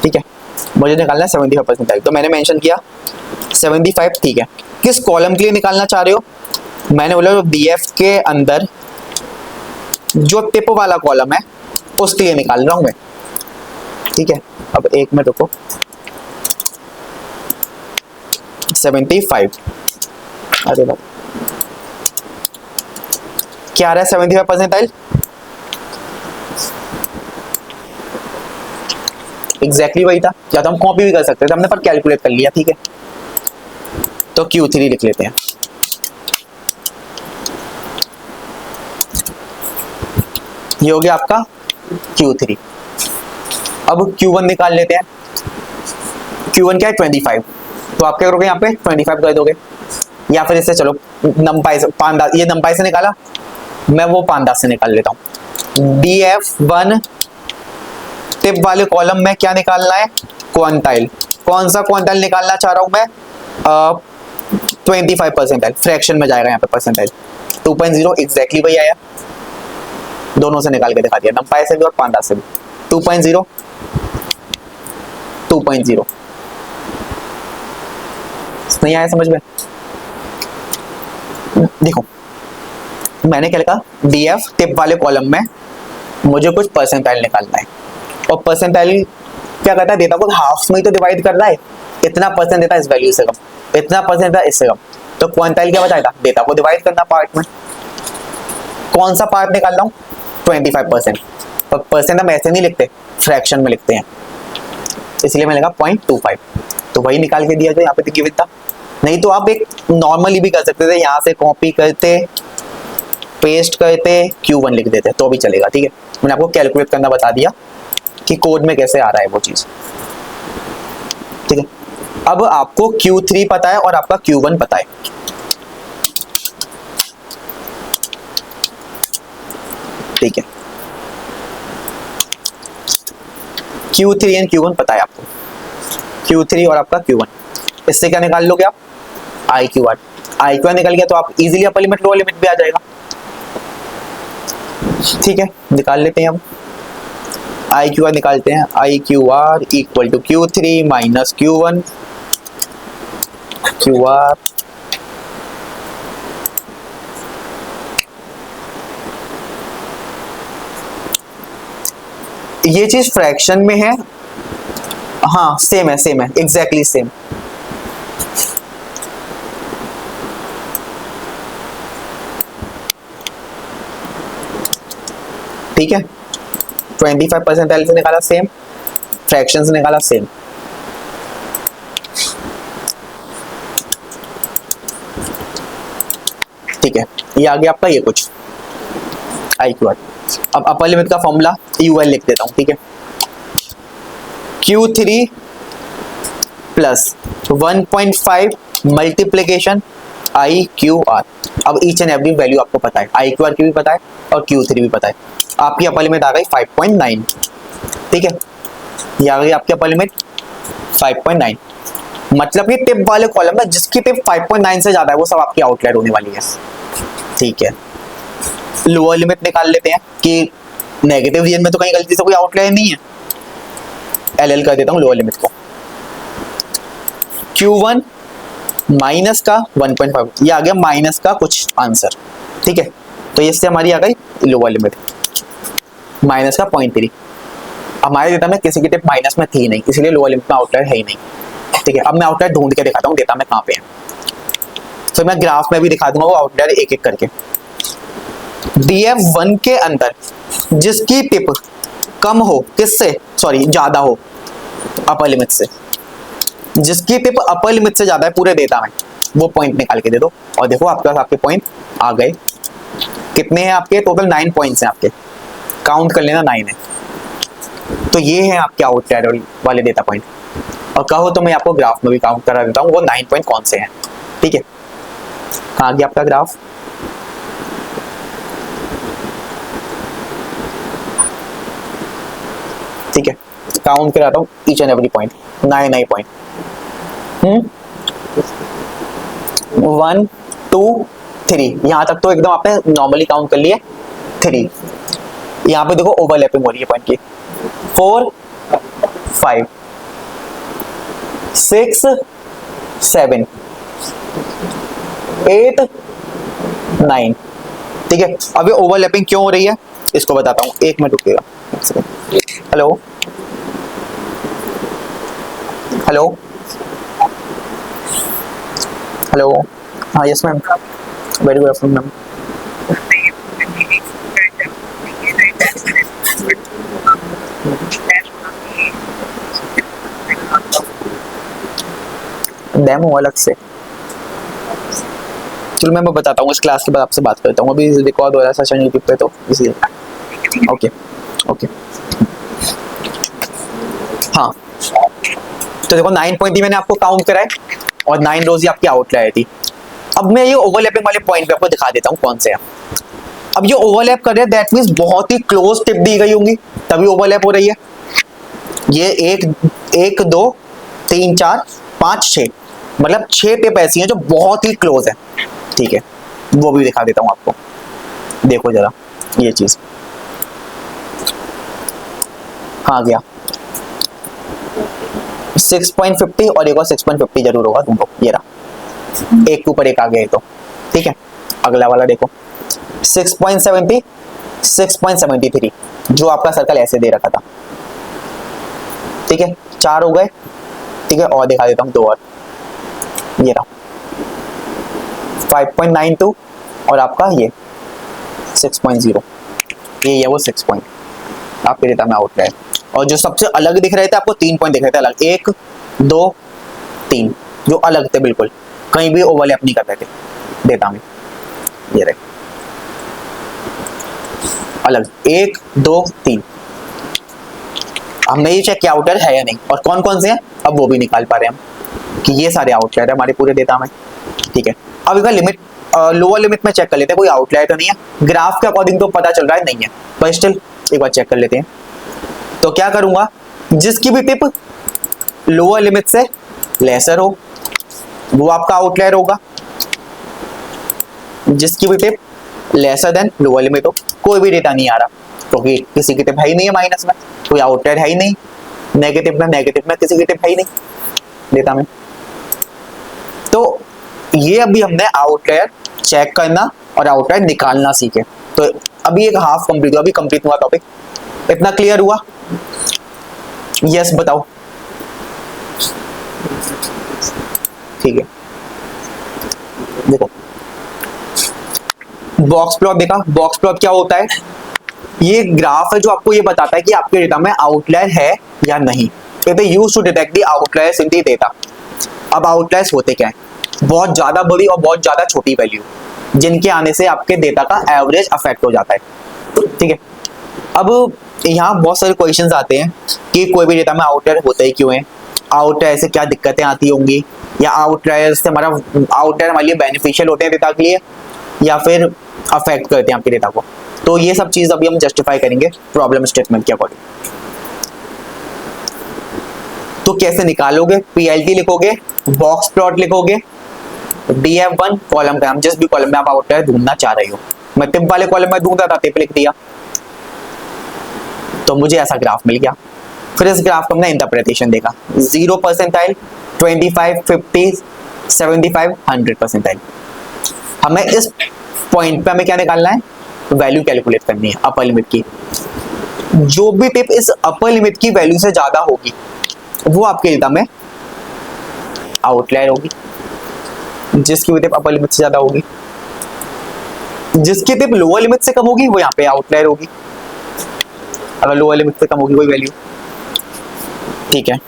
A: ठीक है। मुझे निकालना है 75 परसेंटाइल, तो मैंने मेंशन किया 75, ठीक है। किस कॉलम के लिए निकालना चाह रहे हो? मैंने बोला DF के अंदर जो टिप वाला कॉलम है उसके लिए निकाल रहा हूं मैं, ठीक है। अब एक मिनट रुको, 75, अरे बात क्या आ रहा है 75 परसेंटाइल, एग्जैक्टली वही था। या तो हम कॉपी भी कर सकते थे, हमने पर कैलकुलेट कर लिया, ठीक है। तो Q3 लिख लेते हैं। ये हो गया आपका Q3। अब Q1 निकाल लेते हैं। Q1 क्या है 25, तो आप क्या करोगे यहाँ पे 25 कर दोगे, या फिर इससे चलो नंपाई से, ये नंपाई से निकाला, मैं वो पांडास से निकाल लेता हूँ। DF1 टिप वाले कॉलम में क्या निकालना है क्वांटाइल। कौन सा क्वांटाइल निकालना चाह रहा हूँ मैं 25 परसेंटाइल, फ्रैक्शन में जाएगा यहाँ पे परसेंटाइल 2.0, एग्जैक्टली वही आया। दोनों से निकाल के दिखा दिया, नंपाई से भी और पांडास से भी। 2.0 2.0 नहीं आया समझ में? देखो मैंने क्या लिखा, DF टिप वाले कॉलम में मुझे कुछ परसेंटाइल निकालना है, और परसेंटाइल क्या करता है, डेटा को हाफ में ही तो डिवाइड कर रहा है। इतना परसेंट देता है इस वैल्यू से कम, इतना परसेंट देता है इससे कम। तो क्वांटाइल क्या बताएगा, डेटा को डिवाइड करना पार्ट में। कौन सा पार्ट निकाल रहा हूँ 25%, पर परसेंट हम ऐसे नहीं लिखते, फ्रैक्शन में लिखते हैं, इसलिए मैंने लिखा 0.25। तो वही निकाल के दिया जो यहाँ पे गिवन था। नहीं तो आप एक नॉर्मली भी कर सकते थे, यहाँ से कॉपी करते पेस्ट करते Q1 लिख देते तो भी चलेगा, ठीक है। मैंने आपको कैलकुलेट करना बता दिया कि कोड में कैसे आ रहा है वो चीज, ठीक है। अब आपको Q3 पता है और आपका Q1 पता है, ठीक है। Q3 एंड Q1 पता है आपको, Q3 और आपका Q1। इससे क्या निकाल लोगे आप IQR। IQR निकल गया तो आप easily upper limit lower limit भी आ जाएगा, ठीक है। निकाल लेते हैं अब IQR निकालते हैं। IQR equal to Q3 minus Q1, QR ये चीज फ्रैक्शन में है, हाँ सेम है एग्जैक्टली सेम। ठीक है, 25% से निकाला सेम, फ्रैक्शन से निकाला सेम। ठीक है, ये आ गया आपका ये कुछ IQR। अब अपर लिमिट का फॉर्मूला UL लिख देता हूं, ठीक है। Q3 plus 1.5 multiplication I Q R. अब ईच एंड एवरी वैल्यू आपको पता है, आई क्यू आर की भी पता है और Q3 भी पता है। आपकी अपर लिमिट आ गई 5.9, ठीक है, ये आ गई आपकी अपर लिमिट 5.9। मतलब कि टिप वाले कॉलम में जिसकी टिप 5.9 से ज्यादा है वो सब आपकी आउटलायर होने वाली है, ठीक है। लोअर लिमिट निकाल लेते हैं कि नेगेटिव रीजन में तो कहीं गलती से कोई आउटलायर नहीं है, LL कर देता हूं लोअर लिमिट को। Q1 माइनस का 1.5, ये आ गया माइनस का कुछ आंसर, ठीक है। तो इससे हमारी आ गई लोअर लिमिट माइनस का 0.3। हमारे डेटा में किसी की टिप माइनस में थी नहीं, इसलिए लोअर लिमिट में आउटलायर है ही नहीं, ठीक है। अब मैं आउटलायर ढूंढ के दिखाता हूँ डेटा में कहाँ पे है, तो मैं ग्राफ में भी दिखा दूंगा वो आउटलायर एक एक करके। DF1 के अंदर जिसकी टिप कम हो, किससे, सॉरी ज्यादा हो अपर लिमिट से, जिसकी टिप अपर लिमिट से ज्यादा है पूरे डेटा में, वो पॉइंट निकाल के दे दो। और देखो आपके पास आपके पॉइंट आ गए। कितने हैं आपके, टोटल 9 पॉइंट्स हैं आपके, काउंट कर लेना 9 है। तो ये है आपके आउटलायर वाले डेटा पॉइंट। और कहो तो मैं आपको ग्राफ में भी काउंट करा देता हूँ वो 9 पॉइंट कौन से हैं, ठीक है। कहाँ गया आपका ग्राफ, ठीक है, काउंट कराता हूँ each and every point, 9 point. 1 2 3, यहाँ तक तो एकदम आपने नॉर्मली काउंट कर लिए 3। यहाँ पे देखो ओवरलैपिंग हो रही है पॉइंट की, 4 5 6 7 8 9, ठीक है। अब ये ओवरलैपिंग क्यों हो रही है इसको बताता हूँ, 1 मिनट रुकिएगा। हेलो हेलो हेलो, हाँ yes ma'am, very good afternoon ma'am. Demo अलग से, चलो मैं बताता हूँ, इस क्लास के बाद आपसे बात करता हूँ, अभी रिकॉर्ड हो रहा है सेशन यूट्यूब पे तो इसलिए। ओके ओके, हाँ तो देखो 9 पॉइंट ही मैंने आपको काउंट कराए और 9 रोज ही आपकी आउटलायर थी। अब मैं ये ओवरलैपिंग वाले पॉइंट पे आपको दिखा देता हूँ कौन से हैं। अब ये ओवरलैप कर रहे हैं दैट मींस बहुत ही क्लोज टिप दी गई होंगी तभी ओवरलैप हो रही है। ये 1 2 3 4 5 6, मतलब 6 टिप ऐसी हैं जो बहुत ही क्लोज है, ठीक है। वो भी दिखा देता हूँ आपको, देखो जरा ये चीज, हाँ गया 6.50 और एक और 6.50 जरूर होगा तुमको, ये रहा, एक के ऊपर एक आ गया तो, ठीक है। अगला वाला देखो 6.70 6.73, जो आपका सर्कल ऐसे दे रखा था, ठीक है। 4 हो गए, ठीक है। और दिखा देता हूँ 2 और, ये रहा 5.92 और आपका ये 6.0, ये है वो 6 पॉइंट आपके डेटा में आउट है। और जो सबसे अलग दिख रहे थे आपको 3 पॉइंट दिख रहे थे अलग, 1 2 3, जो अलग थे बिल्कुल, कहीं भी ओवरलैप नहीं कर रहे थे डेटा में, ये रहे अलग 1 2 3। हमने ये चेक किया आउटलायर है या नहीं, और कौन कौन से हैं अब वो भी निकाल पा रहे हैं हम कि ये सारे आउटलायर है हमारे पूरे डेटा में, ठीक है। अब एक बार लिमिट लोअर लिमिट में चेक कर लेते हैं कोई आउटलायर तो नहीं है। ग्राफ के अकॉर्डिंग तो पता चल रहा है नहीं है, पर स्टिल एक बार चेक कर लेते हैं। तो क्या करूंगा, जिसकी भी टिप लोअर लिमिट से लेसर हो वो आपका आउटलायर होगा, जिसकी भी tip lesser than lower limit हो। कोई भी डेटा नहीं आ रहा क्योंकि किसी की टिप है ही नहीं है माइनस में, कोई आउटलायर है ही नहीं, नेगेटिव में किसी की टिप है ही नहीं डेटा में। तो ये अभी हमने आउटलायर चेक करना और आउटलायर निकालना सीखे, तो अभी एक हाफ कंप्लीट हुआ, अभी कंप्लीट हुआ टॉपिक। इतना क्लियर हुआ? यस बताओ, ठीक है। देखो बॉक्स प्लॉट देखा, बॉक्स प्लॉट क्या होता है, ये ग्राफ है जो आपको ये बताता है कि आपके डेटा में आउटलायर है या नहीं। It is used to detect the outliers in the data. अब आउटलायर्स होते क्या है, बहुत ज्यादा बड़ी और बहुत ज्यादा छोटी वैल्यू जिनके आने से आपके डेटा का एवरेज अफेक्ट हो जाता है, ठीक है। अब यहाँ बहुत सारे क्वेश्चंस आते हैं कि कोई भी डेटा में आउटलायर होते ही क्यों है, आउटलायर से क्या दिक्कतें आती होंगी, या आउटलायर से हमारा आउटलायर हमारे लिए बेनिफिशियल होते हैं डेटा के लिए या फिर अफेक्ट करते हैं आपके डेटा को। तो ये सब चीज अभी हम जस्टिफाई करेंगे प्रॉब्लम स्टेटमेंट के अकॉर्डिंग। तो कैसे निकालोगे, पीएलटी लिखोगे, बॉक्स प्लॉट लिखोगे, DF1 कॉलम का नाम, जिस भी कॉलम में आप आउटलायर ढूंढना चाह रहे हो। मैं टिप वाले कॉलम में ढूंढ रहा था, टिप लिख दिया तो मुझे ऐसा ग्राफ मिल गया। फिर इस ग्राफ को हमने इंटरप्रिटेशन देखा, 0 परसेंटाइल, 25, 50, 75, 100 परसेंटाइल। हमें इस पॉइंट पे हमें क्या निकालना है, वैल्यू कैलकुलेट करनी है अपर लिमिट की। जो भी टिप इस अपर लिमिट की वैल्यू से ज्यादा होगी वो आपके डेटा में आउटलायर होगी, जिसकी भी टिप अपर लिमिट से ज्यादा होगी। जिसकी टिप लोअर लिमिट से कम होगी वो यहाँ पे आउटलायर होगी, अगर लोअर लिमिट से कम होगी कोई वैल्यू। ठीक है,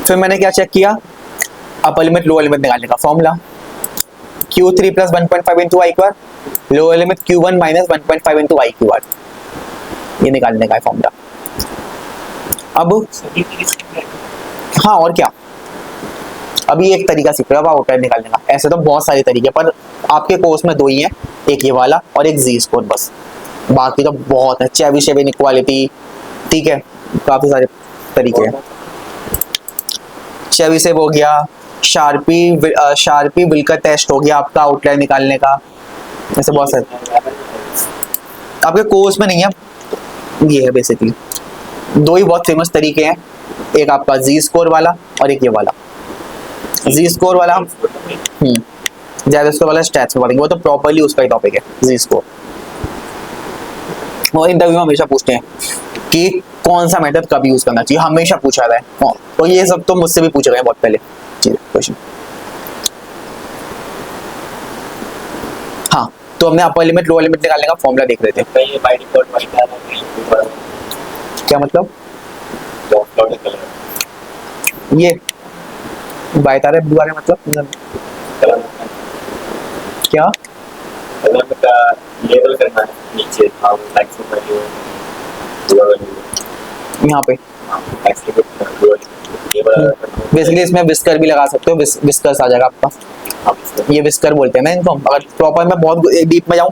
A: फिर मैंने क्या चेक किया, अपर लिमिट लोअर लिमिट निकालने का formula, Q3 plus 1.5 into I QR, lower limit Q1 minus 1.5 into I QR, ये निकालने का है फॉर्मूला। अब हाँ और क्या, अभी एक तरीका सीख रहा है आउटलायर निकालने का। ऐसे तो बहुत सारे तरीके, पर आपके कोर्स में दो ही हैं, एक ये वाला और एक जी स्कोर बस, बाकी तो बहुत है, चेबीशेव इनइक्वालिटी, ठीक है, काफी सारे तरीके हैं। चेबीशेव हो गया, शार्पी विल्कर टेस्ट हो गया आपका आउटलायर निकालने का, ऐसे बहुत सारे आपके कोर्स में नहीं है। ये है बेसिकली दो ही बहुत फेमस तरीके हैं, एक आपका जी स्कोर वाला और एक ये वाला। जी स्कोर वाला ज्यादा स्कोर वाला स्टैट्स में पढ़ेंगे, वो तो प्रॉपर्ली उसका ही टॉपिक है जी स्कोर। वो इंटरव्यू में हमेशा पूछते हैं कि कौन सा मेथड कब यूज करना चाहिए, हमेशा पूछा रहा है, और ये सब तो मुझसे भी पूछ रहे हैं बहुत पहले क्वेश्चन। हाँ, तो हमने अपर लिमिट लोअर लिमिट निकालने का फॉर्मूला देख रहे थे। क्या मतलब, ये बाय तारे बुआ रहे मतलब क्या लेवल करना है नीचे यहाँ पे बेसिकली इसमें विस्कर भी लगा सकते हो, विस्कर्स आ जाएगा आपका, ये विस्कर बोलते हैं ना इनको। अगर प्रॉपर मैं बहुत डीप में जाऊं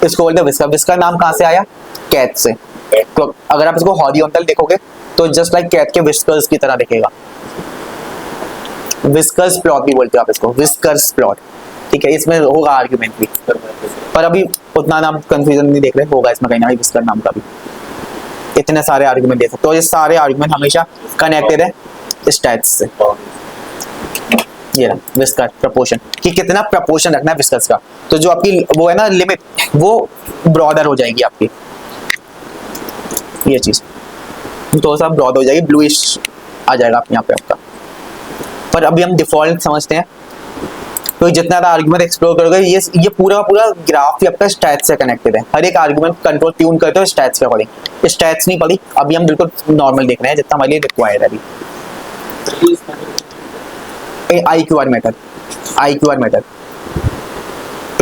A: इसको बोलते हैं विस्कर। विस्कर नाम कहाँ से आया, कैट से। तो अगर आप इसको हॉरिजॉन्टल देखोगे तो जस्ट लाइक कैट के विस्कर्स की तरह दिखेगा। विस्कर्स प्लॉट भी बोलते हो आप इसको, विस्कर्स प्लॉट, ठीक है। इसमें होगा आर्ग्यूमेंट भी, पर अभी उतना नाम कंफ्यूजन नहीं देख रहे, होगा इसमें कहीं ना कहीं विस्कर नाम का भी। इतने सारे आर्ग्यूमेंट देख सकते हो, ये सारे आर्ग्यूमेंट हमेशा कनेक्टेड है स्टैट्स से। ये रहा विस्कर प्रपोर्शन, कि कितना प्रपोर्शन रखना है विस्कर्स का। तो जो आपकी वो है ना लिमिट, वो ब्रॉडर हो जाएगी आपकी, ये चीज तो सब ब्रॉड हो जाएगी, ब्लूइश आ जाएगा यहाँ पे आपका। पर अभी हम डिफॉल्ट समझते हैं, तो जितना ज़्यादा आर्गुमेंट एक्सप्लोर करोगे, ये पूरा ग्राफ ही आपका स्टैट्स से कनेक्टेड है। हर एक आर्गुमेंट कंट्रोल ट्यून करते हो स्टैट्स के अकॉर्डिंग। स्टैट्स नहीं पढ़ी अभी, हम बिल्कुल नॉर्मल देख रहे हैं जितना हमारे लिए रिक्वायर्ड है अभी। IQR method,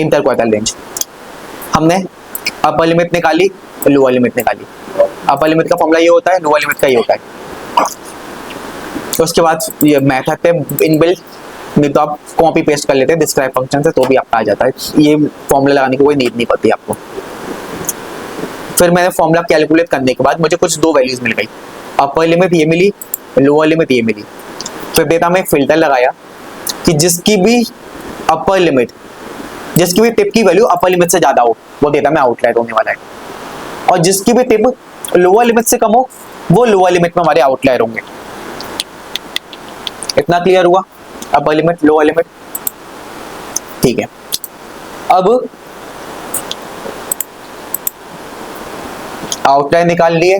A: interquartile range. हमने अपर लिमिट निकाली, लोअर लिमिट निकाली। अपर लिमिट का फॉर्मूला ये होता है, लोअर लिमिट का ये होता है। तो उसके बाद ये मेथड पे इनबिल्ट, नहीं तो आप कॉपी पेस्ट कर लेते हैं डिस्क्राइब फंक्शन से, तो भी आपका आ जाता है। ये फॉर्मूला लगाने की कोई नीड नहीं पड़ती आपको। फिर मैंने फॉर्मूला कैलकुलेट करने के बाद मुझे कुछ दो वैल्यूज मिल गई, अपर लिमिट ये मिली, लोअर लिमिट ये मिली। फिर डेटा में एक फिल्टर लगाया कि जिसकी भी अपर लिमिट, जिसकी भी टिप की वैल्यू अपर लिमिट से ज्यादा हो वो डेटा में आउटलायर होने वाला है, और जिसकी भी टिप लोअर लिमिट से कम हो वो लोअर लिमिट में हमारे आउटलायर होंगे। इतना क्लियर हुआ, अपर लिमिट लोअर लिमिट, ठीक है। अब आउटलायर निकाल लिए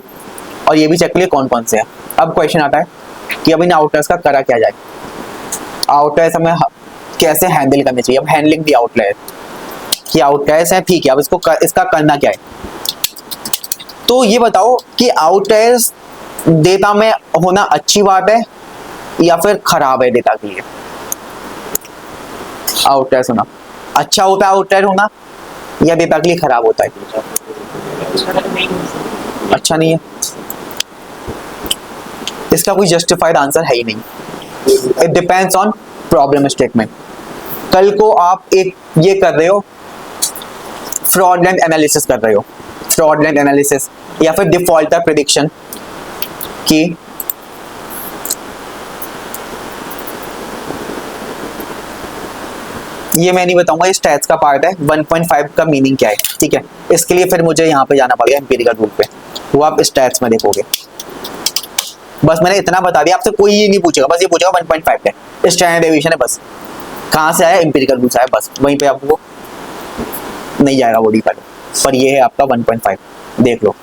A: और ये भी चेक लिए कौन कौन से हैं। अब क्वेश्चन आता है कि अब इन आउटलायर्स का करा क्या जाए, आउटलायर्स हमें कैसे हैंडल करने चाहिए। अब हैंडलिंग दी आउटलायर, कि आउटलायर्स हैं, ठीक है, अब इसका करना क्या है। तो ये बताओ कि आउटलायर्स डेटा में होना अच्छी बात है या फिर खराब है डेटा के लिए। आउटलायर्स होना अच्छा होता है, आउटलायर होना, या डेटा के लिए खराब होता है। अच्छा नहीं है, इसका कोई जस्टिफाइड आंसर है ही नहीं। It depends on problem statement. कल को आप एक ये कर रहे हो, फ्रॉडलेंट एनालिसिस कर रहे हो, फ्रॉडलेंट एनालिसिस या फिर डिफॉल्टर प्रेडिक्शन की ये मैं नहीं बताऊंगा, ये स्टैट्स का पार्ट है। 1.5 का मीनिंग क्या है, ठीक है, इसके लिए फिर मुझे यहाँ पे जाना पड़ेगा एम्पिरिकल रूल पे, वो आप स्टैट्स में देखोगे। बस मैंने इतना बता दिया, आपसे कोई ये नहीं पूछेगा, बस ये पूछेगा 1.5 क्या है, स्टैंडर्ड डेविएशन है, बस कहाँ से आया, एम्पिरिकल रूल से आया, बस वहीं पे आपको नहीं जाएगा वो डीपर, पर ये है आपका 1.5, देख लो।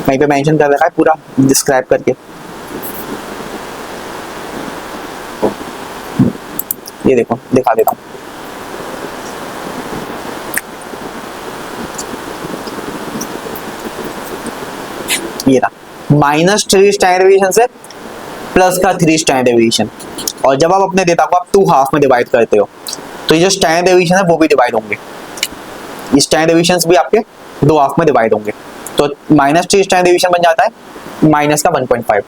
A: वहीं पे मेंशन कर रखा है पूरा डिस्क्राइब करके। ये देखो, दिखा देता हूँ। ये ना -3 स्टैंडर्ड डेविएशन से प्लस का 3 स्टैंडर्ड डेविएशन, और जब आप अपने डेटा को आप 2 हाफ में डिवाइड करते हो तो ये जो स्टैंडर्ड डेविएशन है वो भी डिवाइड होंगे, ये स्टैंडर्ड डेविएशंस भी आपके 2 हाफ में डिवाइड होंगे। तो -3 स्टैंडर्ड डेविएशन बन जाता है माइनस का 1.5,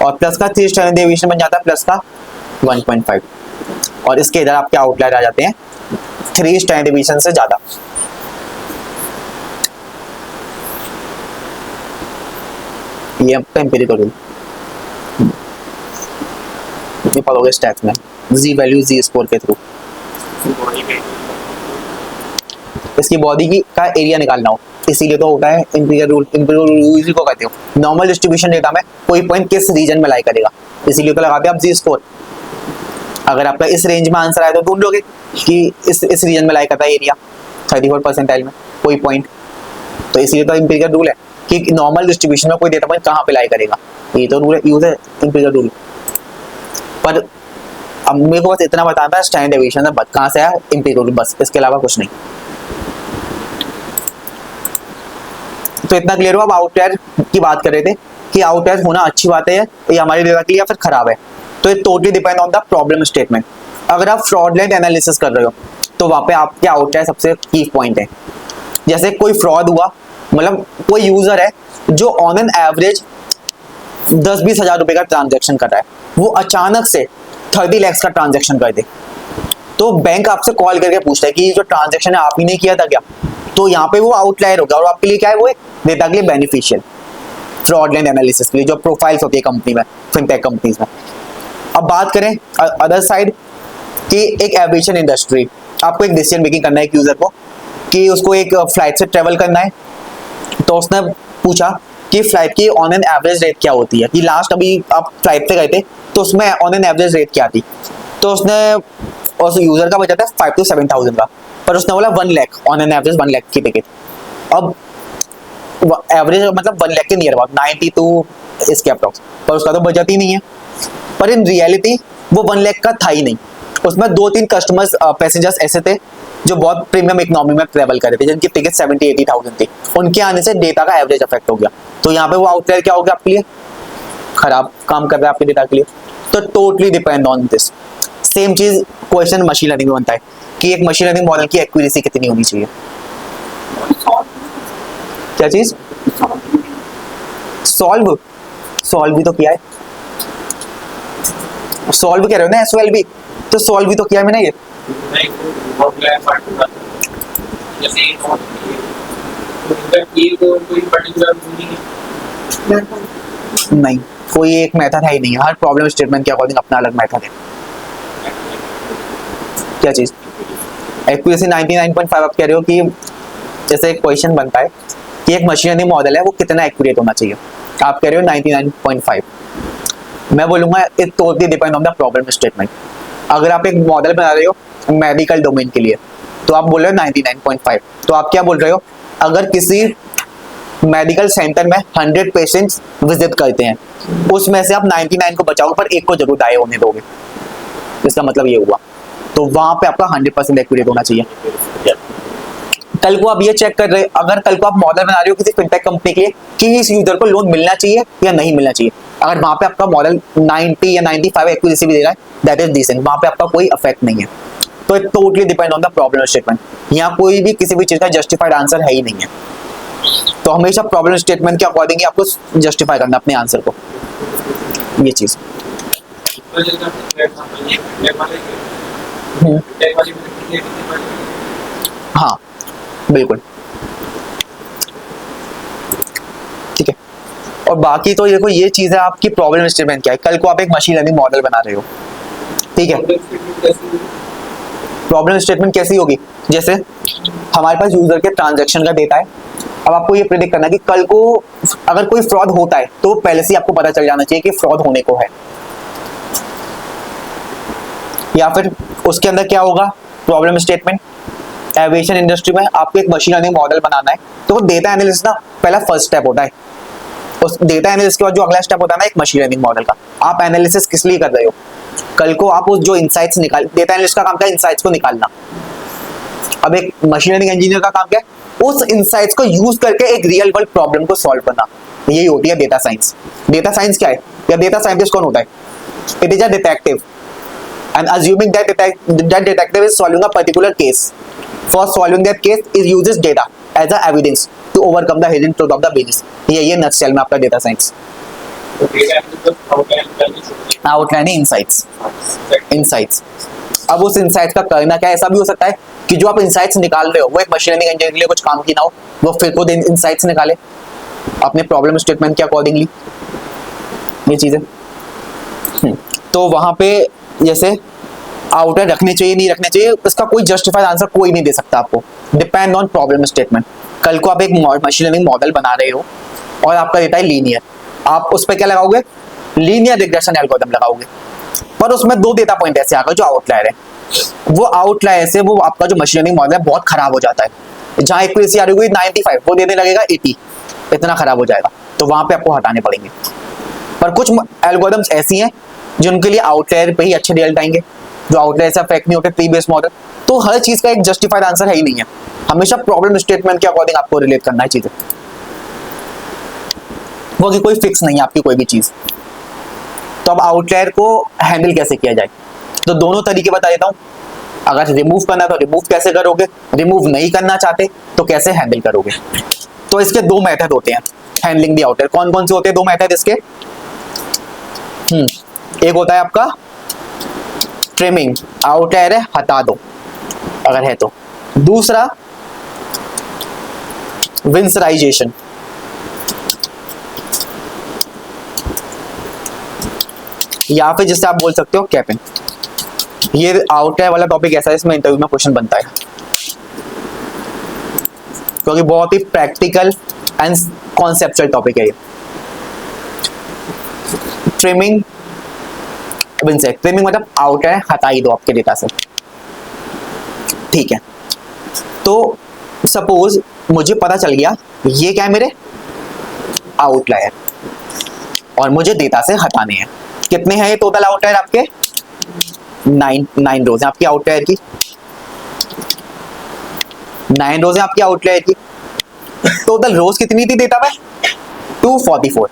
A: और प्लस का 3 स्टैंडर्ड डेविएशन बन जाता है प्लस का 1.5, और इसके इधर आपके आउटलायर आ जाते हैं 3 स्टैंडर्ड डेविएशन से ज्यादा। ये आपका एम्पिरिकल रूल, ये पढ़ोगे स्टैट्स में, जी वैल्यू जी स्कोर के थ्रू। इसकी बॉडी की का एरिया निकालना हो, इसीलिए तो होता है एम्पिरिकल रूल। एम्पिरिकल रूल इसी को कहते हो। नॉर्मल डिस्ट्रीब्यूशन डेटा में कोई पॉइंट किस रीजन में लाई करेगा, इसीलिए तो लगाते हैं आप जी स्कोर। अगर आपका इस रेंज में आंसर आए तो ढूंढ लोगे कि इस रीजन में लाई करता है एरिया 34 परसेंटाइल में कोई पॉइंट, तो इसीलिए तो एम्पिरिकल रूल है कि नॉर्मल डिस्ट्रीब्यूशन में कोई डेटा पॉइंट कहाँ पे लाई करेगा, ये तो रूल यूज है एम्पिरिकल रूल। पर अब मेरे को बस इतना बताना है स्टैंडर्ड डेविएशन है, बस कहाँ से आया एम्पिरिकल रूल, बस इसके अलावा कुछ नहीं। तो इतना क्लियर हुआ। अब आउटलायर की बात कर रहे थे कि आउटलायर होना अच्छी बात है ये हमारे डेटा के लिए या फिर खराब है, तो ये totally depend on the problem statement. अगर आप फ्रॉडलेंट एनालिसिस कर रहे हो तो वहां पे आपके आउटलायर सबसे की पॉइंट है। जैसे कोई फ्रॉड हुआ, मतलब कोई यूजर है जो ऑन एन एवरेज 10-20 हजार रुपए का ट्रांजेक्शन कर रहा है, वो अचानक से 30 लाख का ट्रांजेक्शन कर दे, तो बैंक आपसे कॉल करके पूछता है कि जो ट्रांजेक्शन है आप ही ने किया था क्या, तो यहाँ पे वो आउटलायर होगा, और आपके लिए क्या है, वो डेटा के लिए बेनिफिशियल फ्रॉडलेंट एनालिसिस के लिए जो प्रोफाइल्स होती है कंपनी में, फिनटेक कंपनीज में। अब बात करें अदर साइड कि एक एविएशन इंडस्ट्री, आपको एक डिसीजन मेकिंग करना है एक यूजर को कि उसको एक फ्लाइट से ट्रेवल करना है, तो उसने पूछा कि फ्लाइट की ऑन एन एवरेज रेट क्या होती है, कि लास्ट अभी आप फ्लाइट पे गए थे तो उसमें ऑन एन एवरेज रेट क्या थी, तो उसने उस यूजर का बजट है 5 to 7,000 का, पर उसने बोला 1 lakh on an average 1 lakh की टिकट। अब एवरेज मतलब 1 लाख के नियर अबाउट 92 इसके अप्रॉक्स, पर उसका तो बजट ही नहीं है। पर इन रियलिटी वो 1 लाख का था ही नहीं, उसमें 2-3 कस्टमर्स पैसेंजर्स ऐसे थे जो बहुत प्रीमियम इकोनॉमी में ट्रेवल कर रहे थे, जिनकी टिकट 70-80,000 थी, उनके आने से डेटा का एवरेज इफेक्ट हो गया। तो यहाँ पे वो आउटलायर क्या हो गया आपके लिए, खराब काम कर रहा है आपके डेटा के लिए। तो totally depend on this. Same चीज क्वेश्चन मशीन लर्निंग में बनता है कि एक मशीन लर्निंग मॉडल की एक्यूरेसी कितनी होनी चाहिए। क्या चीज, सॉल्व भी तो किया है, सॉल्व कह रहे हो ना, एसओएल भी तो सॉल्व भी तो किया है मैंने। ये नहीं, कोई एक मेथड है ही नहीं, हर प्रॉब्लम स्टेटमेंट के अकॉर्डिंग अपना अलग मेथड है। क्या चीज, एक्यूरेसी 99.5 आप कह रहे हो कि जैसे एक क्वेश्चन बनता है कि एक मशीन लर्निंग मॉडल है वो कितना एक्यूरेट होना चाहिए, आप कह रहे हो 99.5, मैं बोलूंगा it totally depend on the problem statement. अगर आप एक मॉडल बना रहे हो मेडिकल डोमेन के लिए तो आप बोल रहे हो 99.5, तो आप क्या बोल रहे हो, अगर किसी मेडिकल सेंटर में 100 पेशेंट्स विजिट करते हैं, उसमें से आप 99 को बचाओगे पर एक को जरूर डाई होने दोगे, इसका मतलब ये हुआ। तो वहां पे आपका 100% एक्यूरेट होना चाहिए। कल को आप ये चेक कर रहे, अगर कल को आप मॉडल बना रहे हो किसी फिनटेक कंपनी के लिए कि इस यूजर को लोन मिलना चाहिए या नहीं मिलना चाहिए, अगर वहां पे आपका मॉडल 90 या 95 एक्यूरेसी भी दे रहा है, दैट इज डिसेंट, वहां पे आपका कोई इफेक्ट नहीं है। तो it totally depend on the problem statement. यहाँ कोई भी किसी भी चीज का जस्टिफाइड आंसर है ही नहीं है, तो हमेशा प्रॉब्लम स्टेटमेंट के अकॉर्डिंग ही आपको जस्टिफाई करना अपने आंसर को, ये चीज। हाँ बिल्कुल ठीक है। और बाकी तो देखो ये चीज है आपकी प्रॉब्लम स्टेटमेंट क्या है। कल को आप एक मशीन लर्निंग मॉडल बना रहे हो, ठीक है। प्रॉब्लम स्टेटमेंट कैसी होगी, जैसे हमारे पास यूजर के ट्रांजैक्शन का डेटा है। अब आपको ये प्रेडिक्ट करना है कि कल को अगर कोई फ्रॉड होता है तो पहले से आपको पता चल जाना चाहिए कि फ्रॉड होने को है, या फिर उसके अंदर क्या होगा प्रॉब्लम स्टेटमेंट। एविएशन इंडस्ट्री में आपको एक मशीन लर्निंग मॉडल बनाना है, तो डेटा एनालिसिस ना पहला फर्स्ट स्टेप होता है। उस डेटा एनालिसिस के बाद जो अगला स्टेप होता है ना एक मशीन लर्निंग मॉडल का, आप एनालिसिस किस लिए कर रहे हो, कल को आप उस जो इनसाइट्स निकाल, डेटा एनालिस्ट का काम क्या है इनसाइट्स को निकालना। अब एक मशीन लर्निंग इंजीनियर का काम क्या है उस इनसाइट्स को यूज करके एक रियल वर्ल्ड प्रॉब्लम को सॉल्व करना, यही होती है डेटा साइंस। डेटा साइंस क्या है या डेटा साइंटिस्ट कौन होता है, it is a detective and assuming that detective is solving a particular case. For solving that case, it uses data as a evidence to overcome the hidden truth of the business. ये nutshell में आपका data science. Outlining insights. अब उस insights का करना क्या है, ऐसा भी हो सकता है कि जो आप इनसाइट्स निकाल रहे हो वो एक मशीन लर्निंग इंजीनियर के लिए कुछ काम की ना हो, वो फिर खुद इनसाइट्स निकाले अपने प्रॉब्लम स्टेटमेंट के अकॉर्डिंगली, ये चीजें। तो वहां पे जैसे आउटर रखने चाहिए नहीं रखने चाहिए, इसका कोई जस्टिफाइड आंसर कोई नहीं दे सकता आपको, डिपेंड ऑन प्रॉब्लम स्टेटमेंट। कल को आप एक मशीन लर्निंग मॉडल बना रहे हो और आपका डेटा है लीनियर, आप उस पर क्या लगाओगे लीनियर रिग्रेशन एल्गोरिथम लगाओगे, पर उसमें दो डेटा पॉइंट ऐसे आकर जो आउटलायर है, वो आउटलायर से वो आपका जो मशीन लर्निंग मॉडल है बहुत खराब हो जाता है। जहां एक्यूरेसी आ रही होगी 95 वो देने लगेगा 80, इतना खराब हो जाएगा, तो वहां पे आपको हटाने पड़ेंगे। पर कुछ एल्गोरिथम्स ऐसी हैं जिनके लिए आउटलायर पे ही अच्छे रिजल्ट आएंगे, जो आउटलायर से अफेक्ट नहीं होते ट्री बेस्ड मॉडल। तो हर चीज का एक जस्टिफाइड आंसर है ही नहीं है, हमेशा प्रॉब्लम स्टेटमेंट के अकॉर्डिंग आपको रिलेट करना है चीजें, वो कि कोई फिक्स नहीं है आपकी कोई भी चीज। तो अब आउटलायर को हैंडल कैसे किया जाए, तो दोनों तरीके बता देता हूं। अगर रिमूव करना तो रिमूव कैसे करोगे, रिमूव नहीं करना चाहते तो कैसे हैंडल करोगे। तो इसके दो मेथड होते हैं हैंडलिंग द आउटलायर। कौन कौन से होते हैं दो मेथड इसके, एक होता है आपका ट्रिमिंग, आउटलायर है हटा दो अगर है तो। दूसरा विंसराइजेशन, या फिर जिससे आप बोल सकते हो कैपिंग। ये आउटलायर वाला टॉपिक ऐसा है इसमें इंटरव्यू में क्वेश्चन बनता है, क्योंकि बहुत ही प्रैक्टिकल एंड कॉन्सेप्चुअल टॉपिक है ये। ट्रिमिंग ट्रिमिंग मतलब आउटलायर हटा ही दो आपके डेटा से, ठीक है। तो सपोज मुझे पता चल गया ये क्या है मेरे आउटलायर और मुझे डेटा से हटाने हैं। कितने हैं ये टोटल आउटलायर आपके 9 रोज है आपकी आउटलायर की, 9 रोज है आपकी आउटलायर की। टोटल रोज कितनी थी डेटा में 244।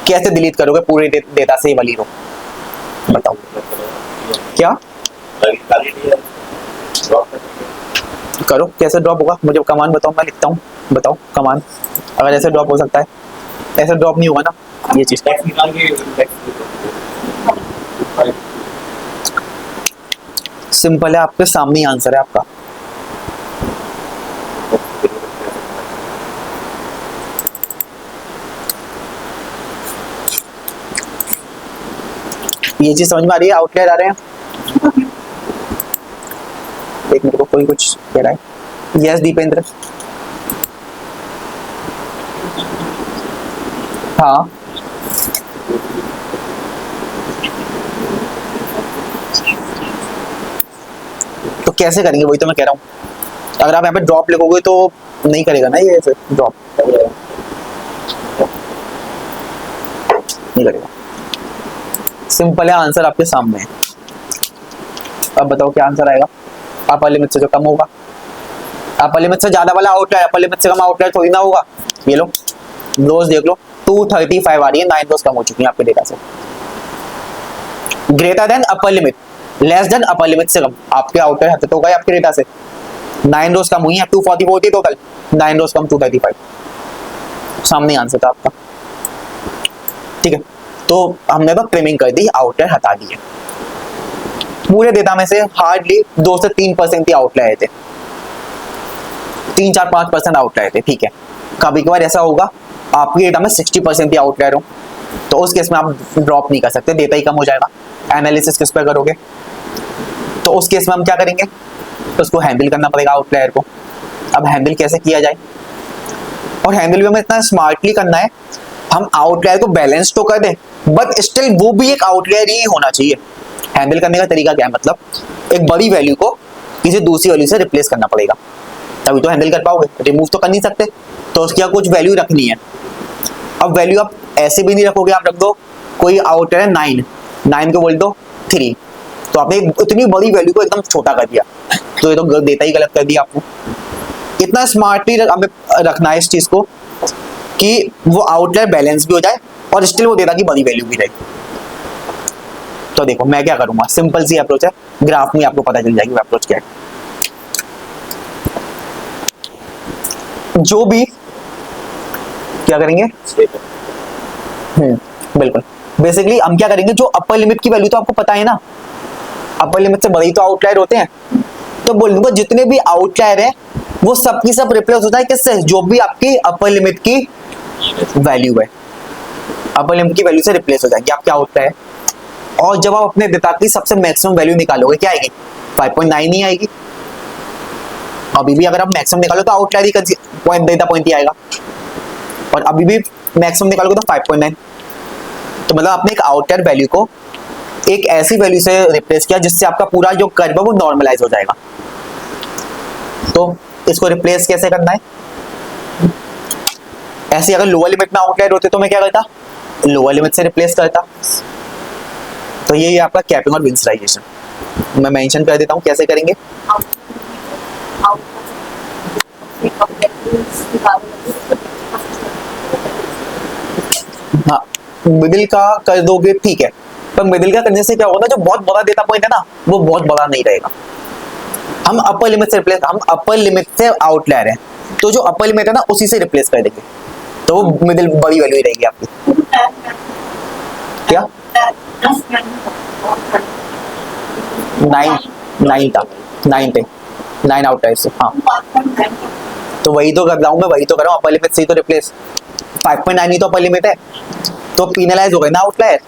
A: कैसे डिलीट करोगे पूरे डेटा से ये वाली रो, बताओ क्या करो, कैसे ड्रॉप होगा मुझे कमांड बताओ, मैं लिखता हूँ, बताओ कमांड। अगर ऐसे ड्रॉप हो सकता है, ऐसे ड्रॉप नहीं होगा ना ये चीज। सिंपल है, आपके सामने ही आंसर है आपका। ये चीज समझ में आ रही है, आउटलायर आ रहे हैं। एक मिनट को कोई कुछ कह रहा है, यस दीपेंद्र। हाँ तो कैसे करेंगे वही तो मैं कह रहा हूँ। अगर आप यहाँ पे ड्रॉप लिखोगे तो नहीं करेगा ना ये, ड्रॉप नहीं करेगा। सिंपल है, आंसर आपके सामने है। अब बताओ क्या आंसर आएगा। अपर लिमिट से जो कम होगा, अपर लिमिट से ज्यादा वाला आउटलायर, अपर लिमिट से कम आउटलायर थोड़ी ना होगा। ये लो रोज देख लो 235 आ रही है, 9 रोज कम हो चुकी है आपके डेटा से। Greater than upper limit less than upper limit से कम, आपके आउटलायर हद तो गए आपके डेटा से, 9 रोज कम हुई है, 240 होती टोटल, 9 रोज कम 235, सामने आंसर था आपका। ठीक है, तो हमने तो ट्रिमिंग कर दी, आउटलायर हटा दिए। पूरे डेटा में से हार्डली 2 से 3% ही आउटलायर थे, 3-4-5% आउटलायर थे। ठीक है, कभी कभार ऐसा होगा आपके डेटा में 60% ही आउटलायर हो, तो उस केस में आप ड्रॉप नहीं कर सकते, डेटा ही कम हो जाएगा। एनालिसिस किस पे करोगे, तो उस केस में हम क्या करेंगे, तो उसको हैंडल करना पड़ेगा आउटलायर को। अब हैंडल कैसे किया जाए, और हैंडल भी हमें इतना स्मार्टली करना है, हम आउटलायर को बैलेंस तो कर दें बट स्टिल वो भी एक आउटलायर ही होना चाहिए। हैंडल करने का तरीका क्या है, मतलब एक बड़ी वैल्यू को किसी दूसरी वैल्यू से रिप्लेस करना पड़ेगा, तभी तो हैंडल कर पाओगे, रिमूव तो कर नहीं सकते, तो उसकी कुछ वैल्यू रखनी है। अब वैल्यू आप ऐसे भी नहीं रखोगे, आप रख दो कोई आउटलायर 9 को बोल दो 3, तो आपने इतनी बड़ी वैल्यू को एकदम छोटा कर दिया, तो ये तो डेटा ही गलत कर दिया आपको। इतना स्मार्टली हमें रखना है इस चीज को कि वो आउटलायर बैलेंस भी हो जाए और स्टिल वो डेटा की बड़ी वैल्यू भी रहे। तो देखो मैं क्या करूंगा, सिंपल सी अप्रोच है, ग्राफ में आपको पता चल जाएगी वो अप्रोच क्या है। जो भी क्या करेंगे, बिल्कुल बेसिकली हम क्या करेंगे, जो अपर लिमिट की वैल्यू तो आपको पता है ना, अपर लिमिट से बड़े ही तो आउटलायर होते हैं, तो बोल दूंगा जितने भी आउटलायर है वो सब की सब रिप्लेस होता है किससे, जो भी आपकी अपर लिमिट की वैल्यू है, अपर लिमिट की वैल्यू से रिप्लेस हो जाएगी आपके आउटलायर। और जब आप अपने डेटा की सबसे मैक्सिमम वैल्यू निकालोगे क्या आएगी, 5.9 ही आएगी। अभी भी अगर आप मैक्सिमम निकालो तो आउटलायर ही पॉइंट ही आएगा, और अभी भी मैक्सिमम निकालोगे तो 5.9, तो मतलब आपने एक आउटलायर वैल्यू को एक ऐसी वैल्यू से रिप्लेस किया जिससे आपका पूरा जो कर्व है वो नॉर्मलाइज हो जाएगा। तो इसको रिप्लेस कैसे करना है, ऐसे अगर लोअर लिमिट में आउटलायर होते तो मैं क्या करता, लोअर लिमिट से रिप्लेस करता। तो ये आपका कैपिंग और विंसराइजेशन मैं मेंशन कर देता हूं कैसे करेंगे। हाँ, मिडिल का कर दोगे ठीक है, पर मिडिल का करने से क्या होगा, जो बहुत बड़ा डेटा पॉइंट है ना वो बहुत बड़ा नहीं रहेगा। हम अपर लिमिट से रिप्लेस, हम अपर लिमिट से आउटलायर है, तो जो अपर लिमिट है ना उसी से रिप्लेस कर देंगे, तो वो मिडिल बड़ी वैल्यू ही रहेगी आपकी। क्या 9 आउटलायर से, हाँ तो वही तो कर रहा हूँ मैं, वही तो कर रहा हूँ, अपर लिमिट से ही तो रिप्लेस, 5.9 ही तो अपर लिमिट है, तो पीनलाइज हो गए ना आउटलायर।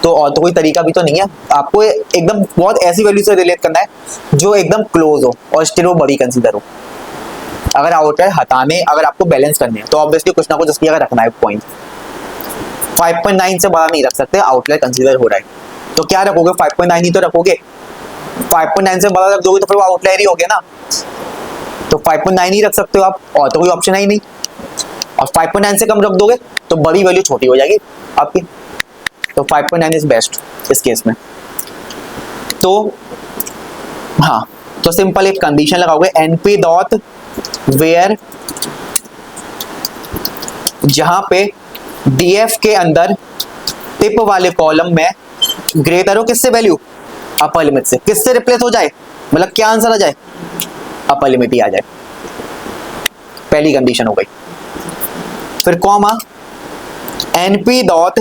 A: तो और तो कोई तरीका भी तो नहीं है, आपको एकदम बहुत ऐसी वैल्यू से रिलेट करना है जो एकदम क्लोज हो और स्टिल वो बड़ी कंसीडर हो। अगर आउटलायर हटाने, अगर आपको बैलेंस करने हैं तो ऑब्वियसली कुछ ना कुछ उसकी अगर रखना है पॉइंट, 5.9 से बड़ा नहीं रख सकते, आउटलायर कंसीडर हो रहा है तो क्या रखोगे, 5.9 ही तो रखोगे। 5.9 से बड़ा रख दोगे तो फिर वो आउटलायर ही हो गया ना, तो 5.9 ही रख सकते हो आप, और तो कोई ऑप्शन है ही नहीं। और 5.9 से कम रख दोगे तो बड़ी वैल्यू छोटी हो जाएगी आपकी, तो 5.9 इज बेस्ट इस केस में। तो हाँ, तो सिंपल एक कंडीशन लगाओगे np डॉट वेयर, जहां पे df के अंदर टिप वाले कॉलम में ग्रेटर हो किससे वैल्यू, अपर लिमिट से, किससे रिप्लेस हो जाए, मतलब क्या आंसर आ जाए, अपर लिमिट ही आ जाए, पहली कंडीशन हो गई। फिर कॉमा np डॉट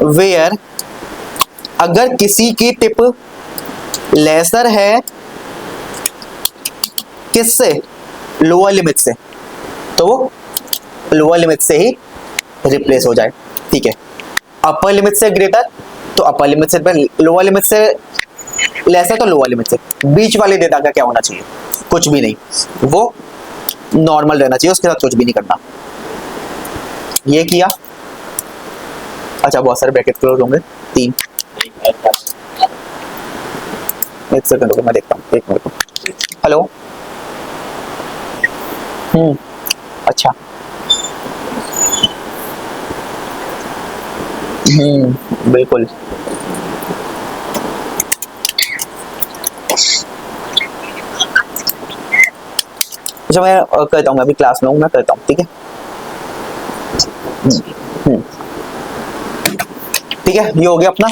A: वेयर, अगर किसी की टिप लेसर है किससे, लोअर लिमिट से, तो वो लोअर लिमिट से ही रिप्लेस हो जाए। ठीक है, अपर लिमिट से ग्रेटर तो अपर लिमिट से, लोअर लिमिट से लेसर तो लोअर लिमिट से, बीच वाले डेटा का क्या होना चाहिए, कुछ भी नहीं, वो नॉर्मल रहना चाहिए, उसके साथ कुछ भी नहीं करना। ये किया, अच्छा बहुत सारे ब्रैकेट क्लोज होंगे, 3 एक सेकंड रुको मैं देखता हूँ, एक मिनट। हेलो, अच्छा, बिल्कुल, अच्छा मैं करता हूँ, मैं अभी क्लास में हूँ, मैं करता हूँ, ठीक है। ठीक है, ये हो गया अपना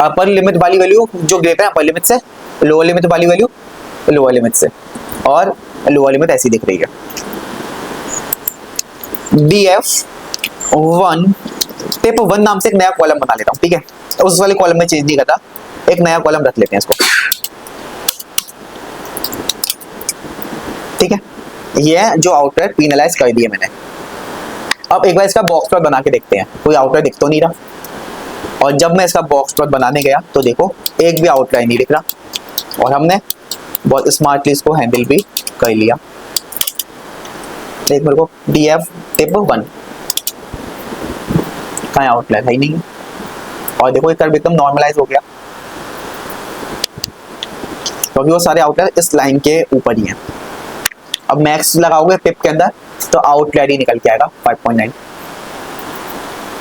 A: अपर लिमिट वाली वैल्यू जो ग्रेटर है अपर लिमिट से, लोअर लिमिट वाली वैल्यू लोअर लिमिट से, और लोअर लिमिट ऐसी दिख रही है। df1 टिप 1 नाम से एक नया कॉलम बना लेता हूँ, ठीक है, उस वाले कॉलम में चेंज नहीं करता, एक नया कॉलम रख लेते हैं इसको, ठीक है। ये जो आउटलायर पेनलाइज कर दिए मैंने। अब एक बार इसका बॉक्स प्लॉट बना के देखते हैं, कोई आउटलायर दिख तो नहीं रहा, और जब मैं इसका बॉक्स प्लॉट बनाने गया तो देखो एक भी आउटलाइन नहीं दिख रहा, और हमने बहुत स्मार्टली इसको हैंडल भी कर लिया। देख मेरे को df टिप 1 कहाँ आउटलाइन है ही नहीं, और देखो ये कर्व एकदम नॉर्मलाइज हो गया, क्योंकि वो सारे आउटलाइन इस लाइन के ऊपर ही हैं। अब मैक्स लगाओगे टिप के अंदर तो आउटलाइन ही निकल के आएगा 5.9।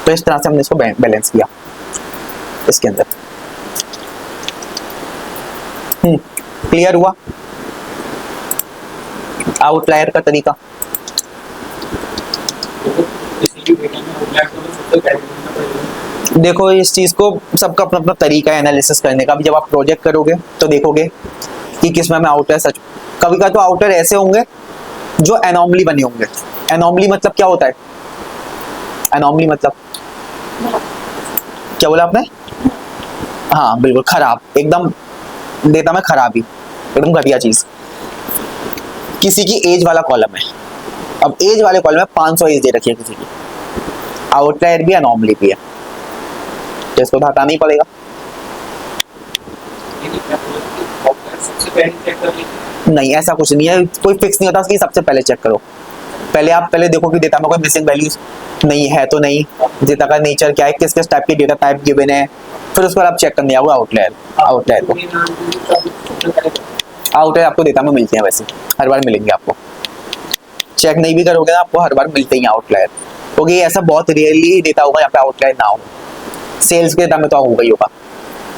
A: तो इस तरह से हमने इसको बैलेंस किया इसके अंदर। क्लियर हुआ आउटलायर का तरीका? देखो इस चीज को सबका अपना अपना तरीका है एनालिसिस करने का। अभी जब आप प्रोजेक्ट करोगे तो देखोगे कि किसमें में आउटलायर सच, कभी का तो आउटलायर ऐसे होंगे जो एनॉमली बने होंगे। एनॉमली मतलब क्या होता है? एनॉमली मतलब क्या बोला आपने? हाँ बिल्कुल, खराब, एकदम डेटा में खराबी, एकदम घटिया चीज। किसी की एज वाला कॉलम है, अब एज वाले कॉलम में 500 एज दे रखी है किसी की, आउटलायर भी एनॉमली भी है, तो इसको तो हटाना ही पड़ेगा। नहीं ऐसा कुछ नहीं है, कोई फिक्स नहीं होता कि सबसे पहले चेक करो। पहले आप देखो कि डेटा में कोई मिसिंग वैल्यूज नहीं है तो नहीं, डेटा का नेचर क्या है, किस किस टाइप के डेटा टाइप गिवन है, फिर उसके बाद आप चेक करने आओगे आउटलायर। आउटलायर आपको डेटा में मिलते हैं, वैसे हर बार मिलेंगे आपको, चेक नहीं भी करोगे ना आपको हर बार मिलते ही आउटलायर, क्योंकि ऐसा बहुत रेयरली डेटा होगा यहाँ पे आउटलायर ना हो। सेल्स के डेटा में तो होगा ही होगा,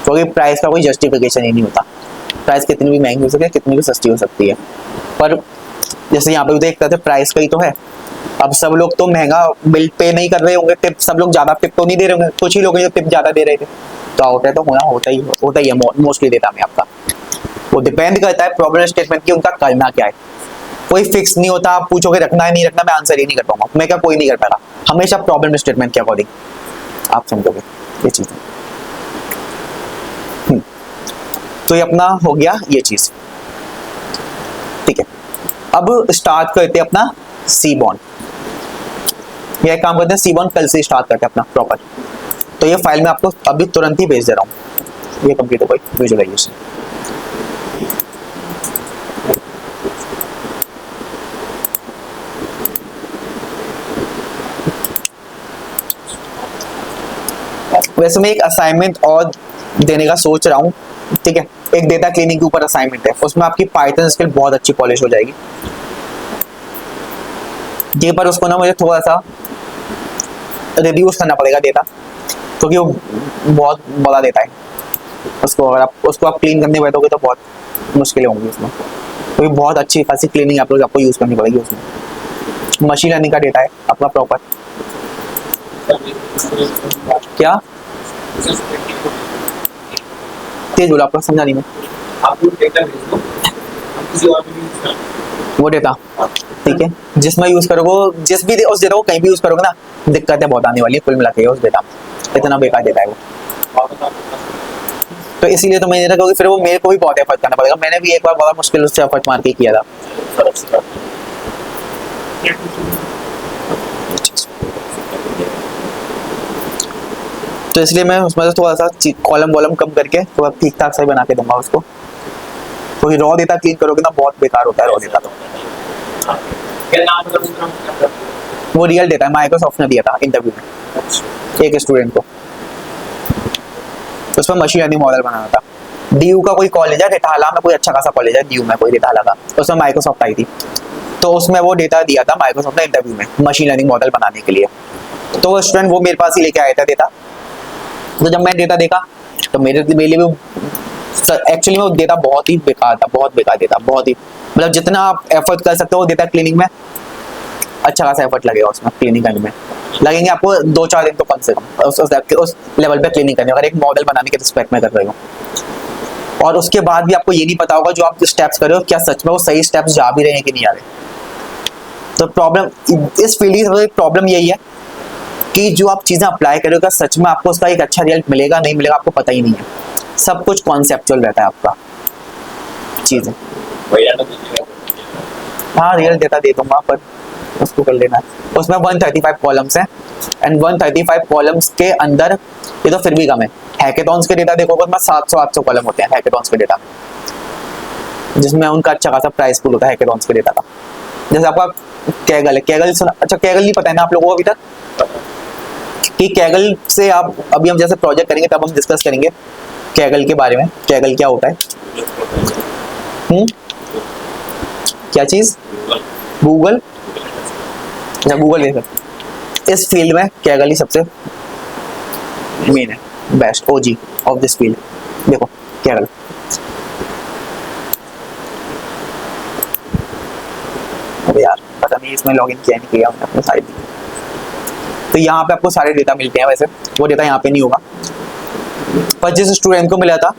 A: क्योंकि प्राइस का कोई जस्टिफिकेशन ही नहीं होता। प्राइस कितनी भी महंगी हो सकती है, कितनी भी सस्ती हो सकती है, पर जैसे यहाँ पे देखते थे प्राइस का ही तो है। अब सब लोग तो महंगा बिल पे नहीं कर रहे होंगे, टिप सब लोग ज्यादा टिप तो नहीं दे रहे होंगे, कुछ ही लोग जो टिप ज्यादा दे रहे थे, तो आउटलायर तो होता ही है मोस्टली डेटा में आपका। वो डिपेंड करता है प्रॉब्लम स्टेटमेंट की उनका करना क्या है, कोई फिक्स नहीं होता। आप पूछोगे रखना है नहीं रखना, मैं आंसर ही नहीं कर पाऊंगा, मैं क्या कोई नहीं कर पाएगा, हमेशा प्रॉब्लम स्टेटमेंट के अकॉर्डिंग आप समझोगे ये चीज। तो ये अपना हो गया ये चीज, ठीक है। अब स्टार्ट करते हैं अपना सी बॉन्ड। ये काम करते हैं सी बॉन्ड, कल से स्टार्ट करते हैं अपना प्रॉपर। तो ये फाइल मैं आपको अभी तुरंत ही भेज दे रहा हूँ, ये कंप्लीट हो गई विजुअलाइजेशन। वैसे मैं एक असाइनमेंट और देने का सोच रहा हूँ, ठीक है, एक डेटा क्लीनिंग के ऊपर असाइनमेंट है, उसमें आपकी पाइथन स्किल बहुत अच्छी पॉलिश हो जाएगी। ये पर उसको ना मुझे थोड़ा सा रिड्यूस करना पड़ेगा डेटा, क्योंकि वो बहुत बड़ा डेटा है, उसको अगर आप क्लीन करने बैठोगे तो बहुत मुश्किलें होंगी उसमें, क्योंकि बहुत अच्छी खासी क्लीनिंग आपको यूज करनी पड़ेगी उसमें। मशीन लर्निंग का डेटा है अपना प्रॉपर। क्या तेज बोला, आपको समझा नहीं मैं। वो डेटा ठीक है जिसमें यूज करोगे, जिस भी उस डेटा को कहीं भी यूज करोगे ना, दिक्कतें बहुत आने वाली है कुल मिला के उस डेटा में, इतना बेकार डेटा है वो। तो इसीलिए तो मैंने क्योंकि फिर वो मेरे को भी बहुत एफर्ट करना पड़ेगा। मैंने भी एक बार बड़ा मुश्किल उससे एफर्ट मार के किया था। तो इसलिए मैं उसमें से थोड़ा सा कॉलम वॉलम कम करके थोड़ा ठीक ठाक सही बना के दूंगा उसको, क्योंकि रॉ डेटा क्लीन करोगे ना बहुत बेकार होता है रॉ डेटा। तो वो रियल डेटा है, माइक्रोसॉफ्ट ने दिया था इंटरव्यू में एक स्टूडेंट को, उसमें मशीन लर्निंग मॉडल बनाना था। डीयू का कोई कॉलेज है रिटाला में, कोई अच्छा खासा कॉलेज है डीयू में कोई रिटाला का, उसमें माइक्रोसॉफ्ट आई थी, तो उसमें वो डेटा दिया था माइक्रोसॉफ्ट ने इंटरव्यू में मशीन लर्निंग मॉडल बनाने के लिए। तो वो स्टूडेंट वो मेरे पास ही लेके आया था डेटा। तो जब मैं डेटा देखा तो मेरे लिए भी एक्चुअली में वो डेटा बहुत ही बेकार था, बहुत बेकार डेटा, बहुत ही मतलब जितना आप एफर्ट कर सकते हो डेटा क्लीनिंग में अच्छा खासा एफर्ट लगेगा उसमें क्लीनिंग करने में, लगेंगे आपको 2-4 दिन तो कम से कम उस लेवल पे क्लीनिंग करने, अगर एक मॉडल बनाने के रिस्पेक्ट में कर रहे हो। और उसके बाद भी आपको ये नहीं पता होगा जो आप स्टेप्स कर रहे हो क्या सच में वो सही स्टेप्स जा भी रहे हैं कि नहीं आ रहे। तो प्रॉब्लम इस फील्ड की प्रॉब्लम यही है कि जो आप चीज़ें अप्लाई करोगे सच में आपको उसका एक अच्छा रिजल्ट मिलेगा नहीं मिलेगा आपको पता ही नहीं है, सब कुछ कॉन्सेप्चुअल रहता है आपका चीज़ें। हाँ रियल डेटा दे दूंगा पर उसको कर लेना। उसमें 135 कॉलम्स हैं एंड 135 कॉलम्स के अंदर ये तो फिर भी कम है। हैकेथॉन्स के डेटा देखोगे तो 700-800 कॉलम होते हैं हैकेथॉन्स के डेटा में, जिसमें उनका अच्छा खासा प्राइस पूल होता है हैकेथॉन्स के डेटा का। जैसे आपका कैगल है, कैगल सुना, अच्छा कैगल नहीं पता है ना आप लोगों को अभी तक कि कैगल से आप अभी हम जैसे प्रोजेक्ट करेंगे तब हम डिस्कस करेंगे कैगल के बारे में, कैगल क्या होता है। क्या चीज? गूगल। अच्छा गूगल है इस फील्ड में कैगल ही सबसे मेन है, best OG of this field. देखो कैगल अबे यार पता नहीं इसमें लॉगिन किया नहीं किया अपने साइट। तो यहाँ पे आपको सारे डेटा मिलते हैं, वैसे वो डेटा यहाँ पे नहीं होगा पर जिस स्टूडेंट को मिला था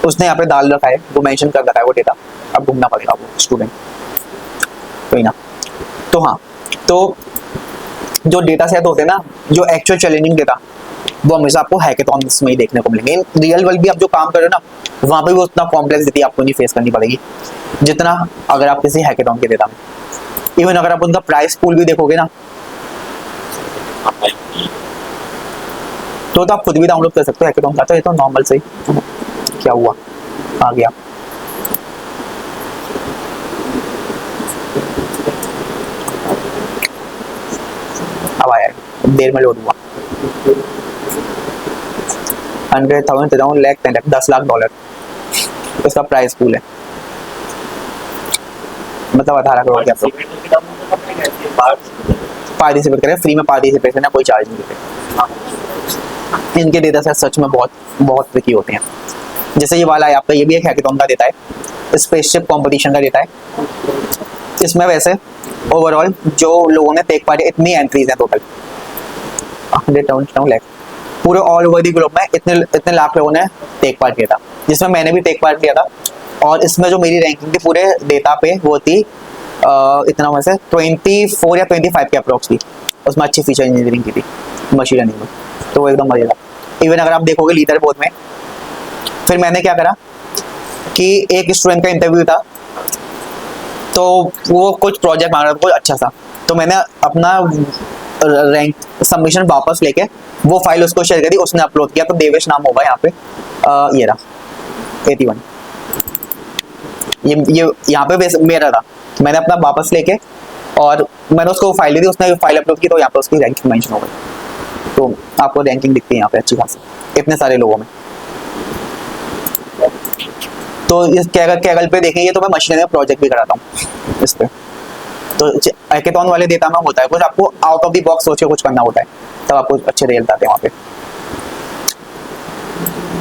A: उसने यहाँ पे डाल रखा है, वो मेंशन कर रखा है वो डेटा, अब ढूंढना पड़ेगा वो स्टूडेंट कोई ना। तो हाँ तो जो डेटा सेट होते हैं ना जो एक्चुअल चैलेंजिंग डेटा वो हमेशा आपको हैकेथॉन्स में ही देखने को मिलेंगे। रियल वर्ल्ड भी आप जो काम कर रहे हो ना वहाँ पे भी उतना कॉम्प्लेक्सिटी आपको नहीं फेस करनी पड़ेगी जितना अगर आप किसी हैकेथॉन के डेटा में। इवन अगर आप उनका प्राइस पूल भी देखोगे ना तो आप खुद भी डाउनलोड कर सकते हो हैकेथॉन का। तो ये तो नॉर्मल से क्या हुआ आ गया। अब आया देर में लोड हुआ। 100,000 लाख 10 लाख डॉलर इसका प्राइस पूल है, मतलब 18 करोड़ के आपको पार्टिसिपेट करें फ्री में, पार्टिसिपेशन है कोई चार्ज नहीं देते। इनके डेटा सेट सच में बहुत बहुत ट्रिकी होते हैं। जैसे ये वाला है आपका, ये भी एक हैकेथॉन का डेटा है, स्पेसशिप कंपटीशन का डेटा है। इसमें वैसे ओवरऑल जो लोगों ने टेक पार्ट, इतनी एंट्रीज हैं टोटल 100 लाख पूरे ऑल ओवर दी ग्लोब में इतने लाख लोगों ने टेक पार्ट लिया था, जिसमें मैंने भी टेक पार्ट लिया था। और इसमें जो मेरी रैंकिंग थी पूरे डेटा पे वो थी इतना वैसे 24 या 25 के अप्रोक्स थी। उसमें अच्छी फीचर इंजीनियरिंग की थी मशीन लर्निंग में, तो वो एकदम मजेदार। इवन अगर आप देखोगे लीडर बोर्ड में, फिर मैंने क्या करा कि एक स्टूडेंट का इंटरव्यू था तो वो कुछ प्रोजेक्ट मांग रहा था कुछ अच्छा सा, तो मैंने अपना रैंक सबमिशन वापस लेके वो फाइल उसको शेयर करी, उसने अपलोड किया। तो देवेश नाम होगा यहाँ पे, ये रहा 81। ये यहाँ पे मेरा था, मैंने अपना वापस लेके और मैंने उसको फाइल दी थी, उसने फाइल अपलोड की तो यहाँ पे उसकी रैंकिंग मेंशन हो गई। तो आपको रैंकिंग दिखती है यहाँ पे अच्छी खासी इतने सारे लोगों में। तो इस कैगल पे देखेंगे तो मैं मशीन में प्रोजेक्ट भी कराता हूँ इस पे। तो हैकेथॉन वाले डेटा में होता है कुछ आपको आउट ऑफ द बॉक्स सोच के कुछ करना होता है, तब आपको अच्छे रिजल्ट आते हैं वहाँ पे।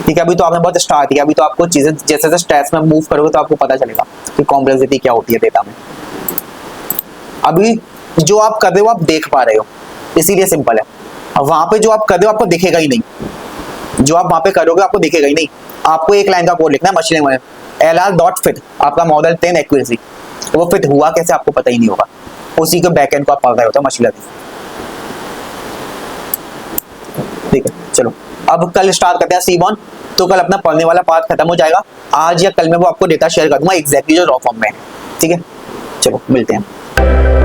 A: ठीक है अभी तो आपने बहुत स्टार्ट किया, अभी तो आपको चीजें जैसे जैसे स्टेप्स में मूव करोगे तो आपको पता चलेगा कि कॉम्प्लेक्सिटी क्या होती है डेटा में। अभी जो आप कर रहे हो आप देख पा रहे हो इसीलिए सिंपल है। अब वहां पे जो आप कर रहे हो आपको दिखेगा ही नहीं, जो आप वहां पे करोगे आपको दिखेगा ही नहीं। आपको एक लाइन का कोड लिखना है मशीन में LR.fit आपका मॉडल 10 एक्यूरेसी, वो फिट हुआ कैसे आपको पता ही नहीं होगा, उसी के बैकएंड को आप पढ़ रहे होता है मशीन लर्निंग। ठीक है चलो अब कल स्टार्ट करते हैं सीबॉन। तो कल अपना पढ़ने वाला पार्ट खत्म हो जाएगा, आज या कल में वो आपको डेटा शेयर कर दूंगा एग्जैक्टली जो रॉ फॉर्म में है। ठीक है चलो मिलते हैं।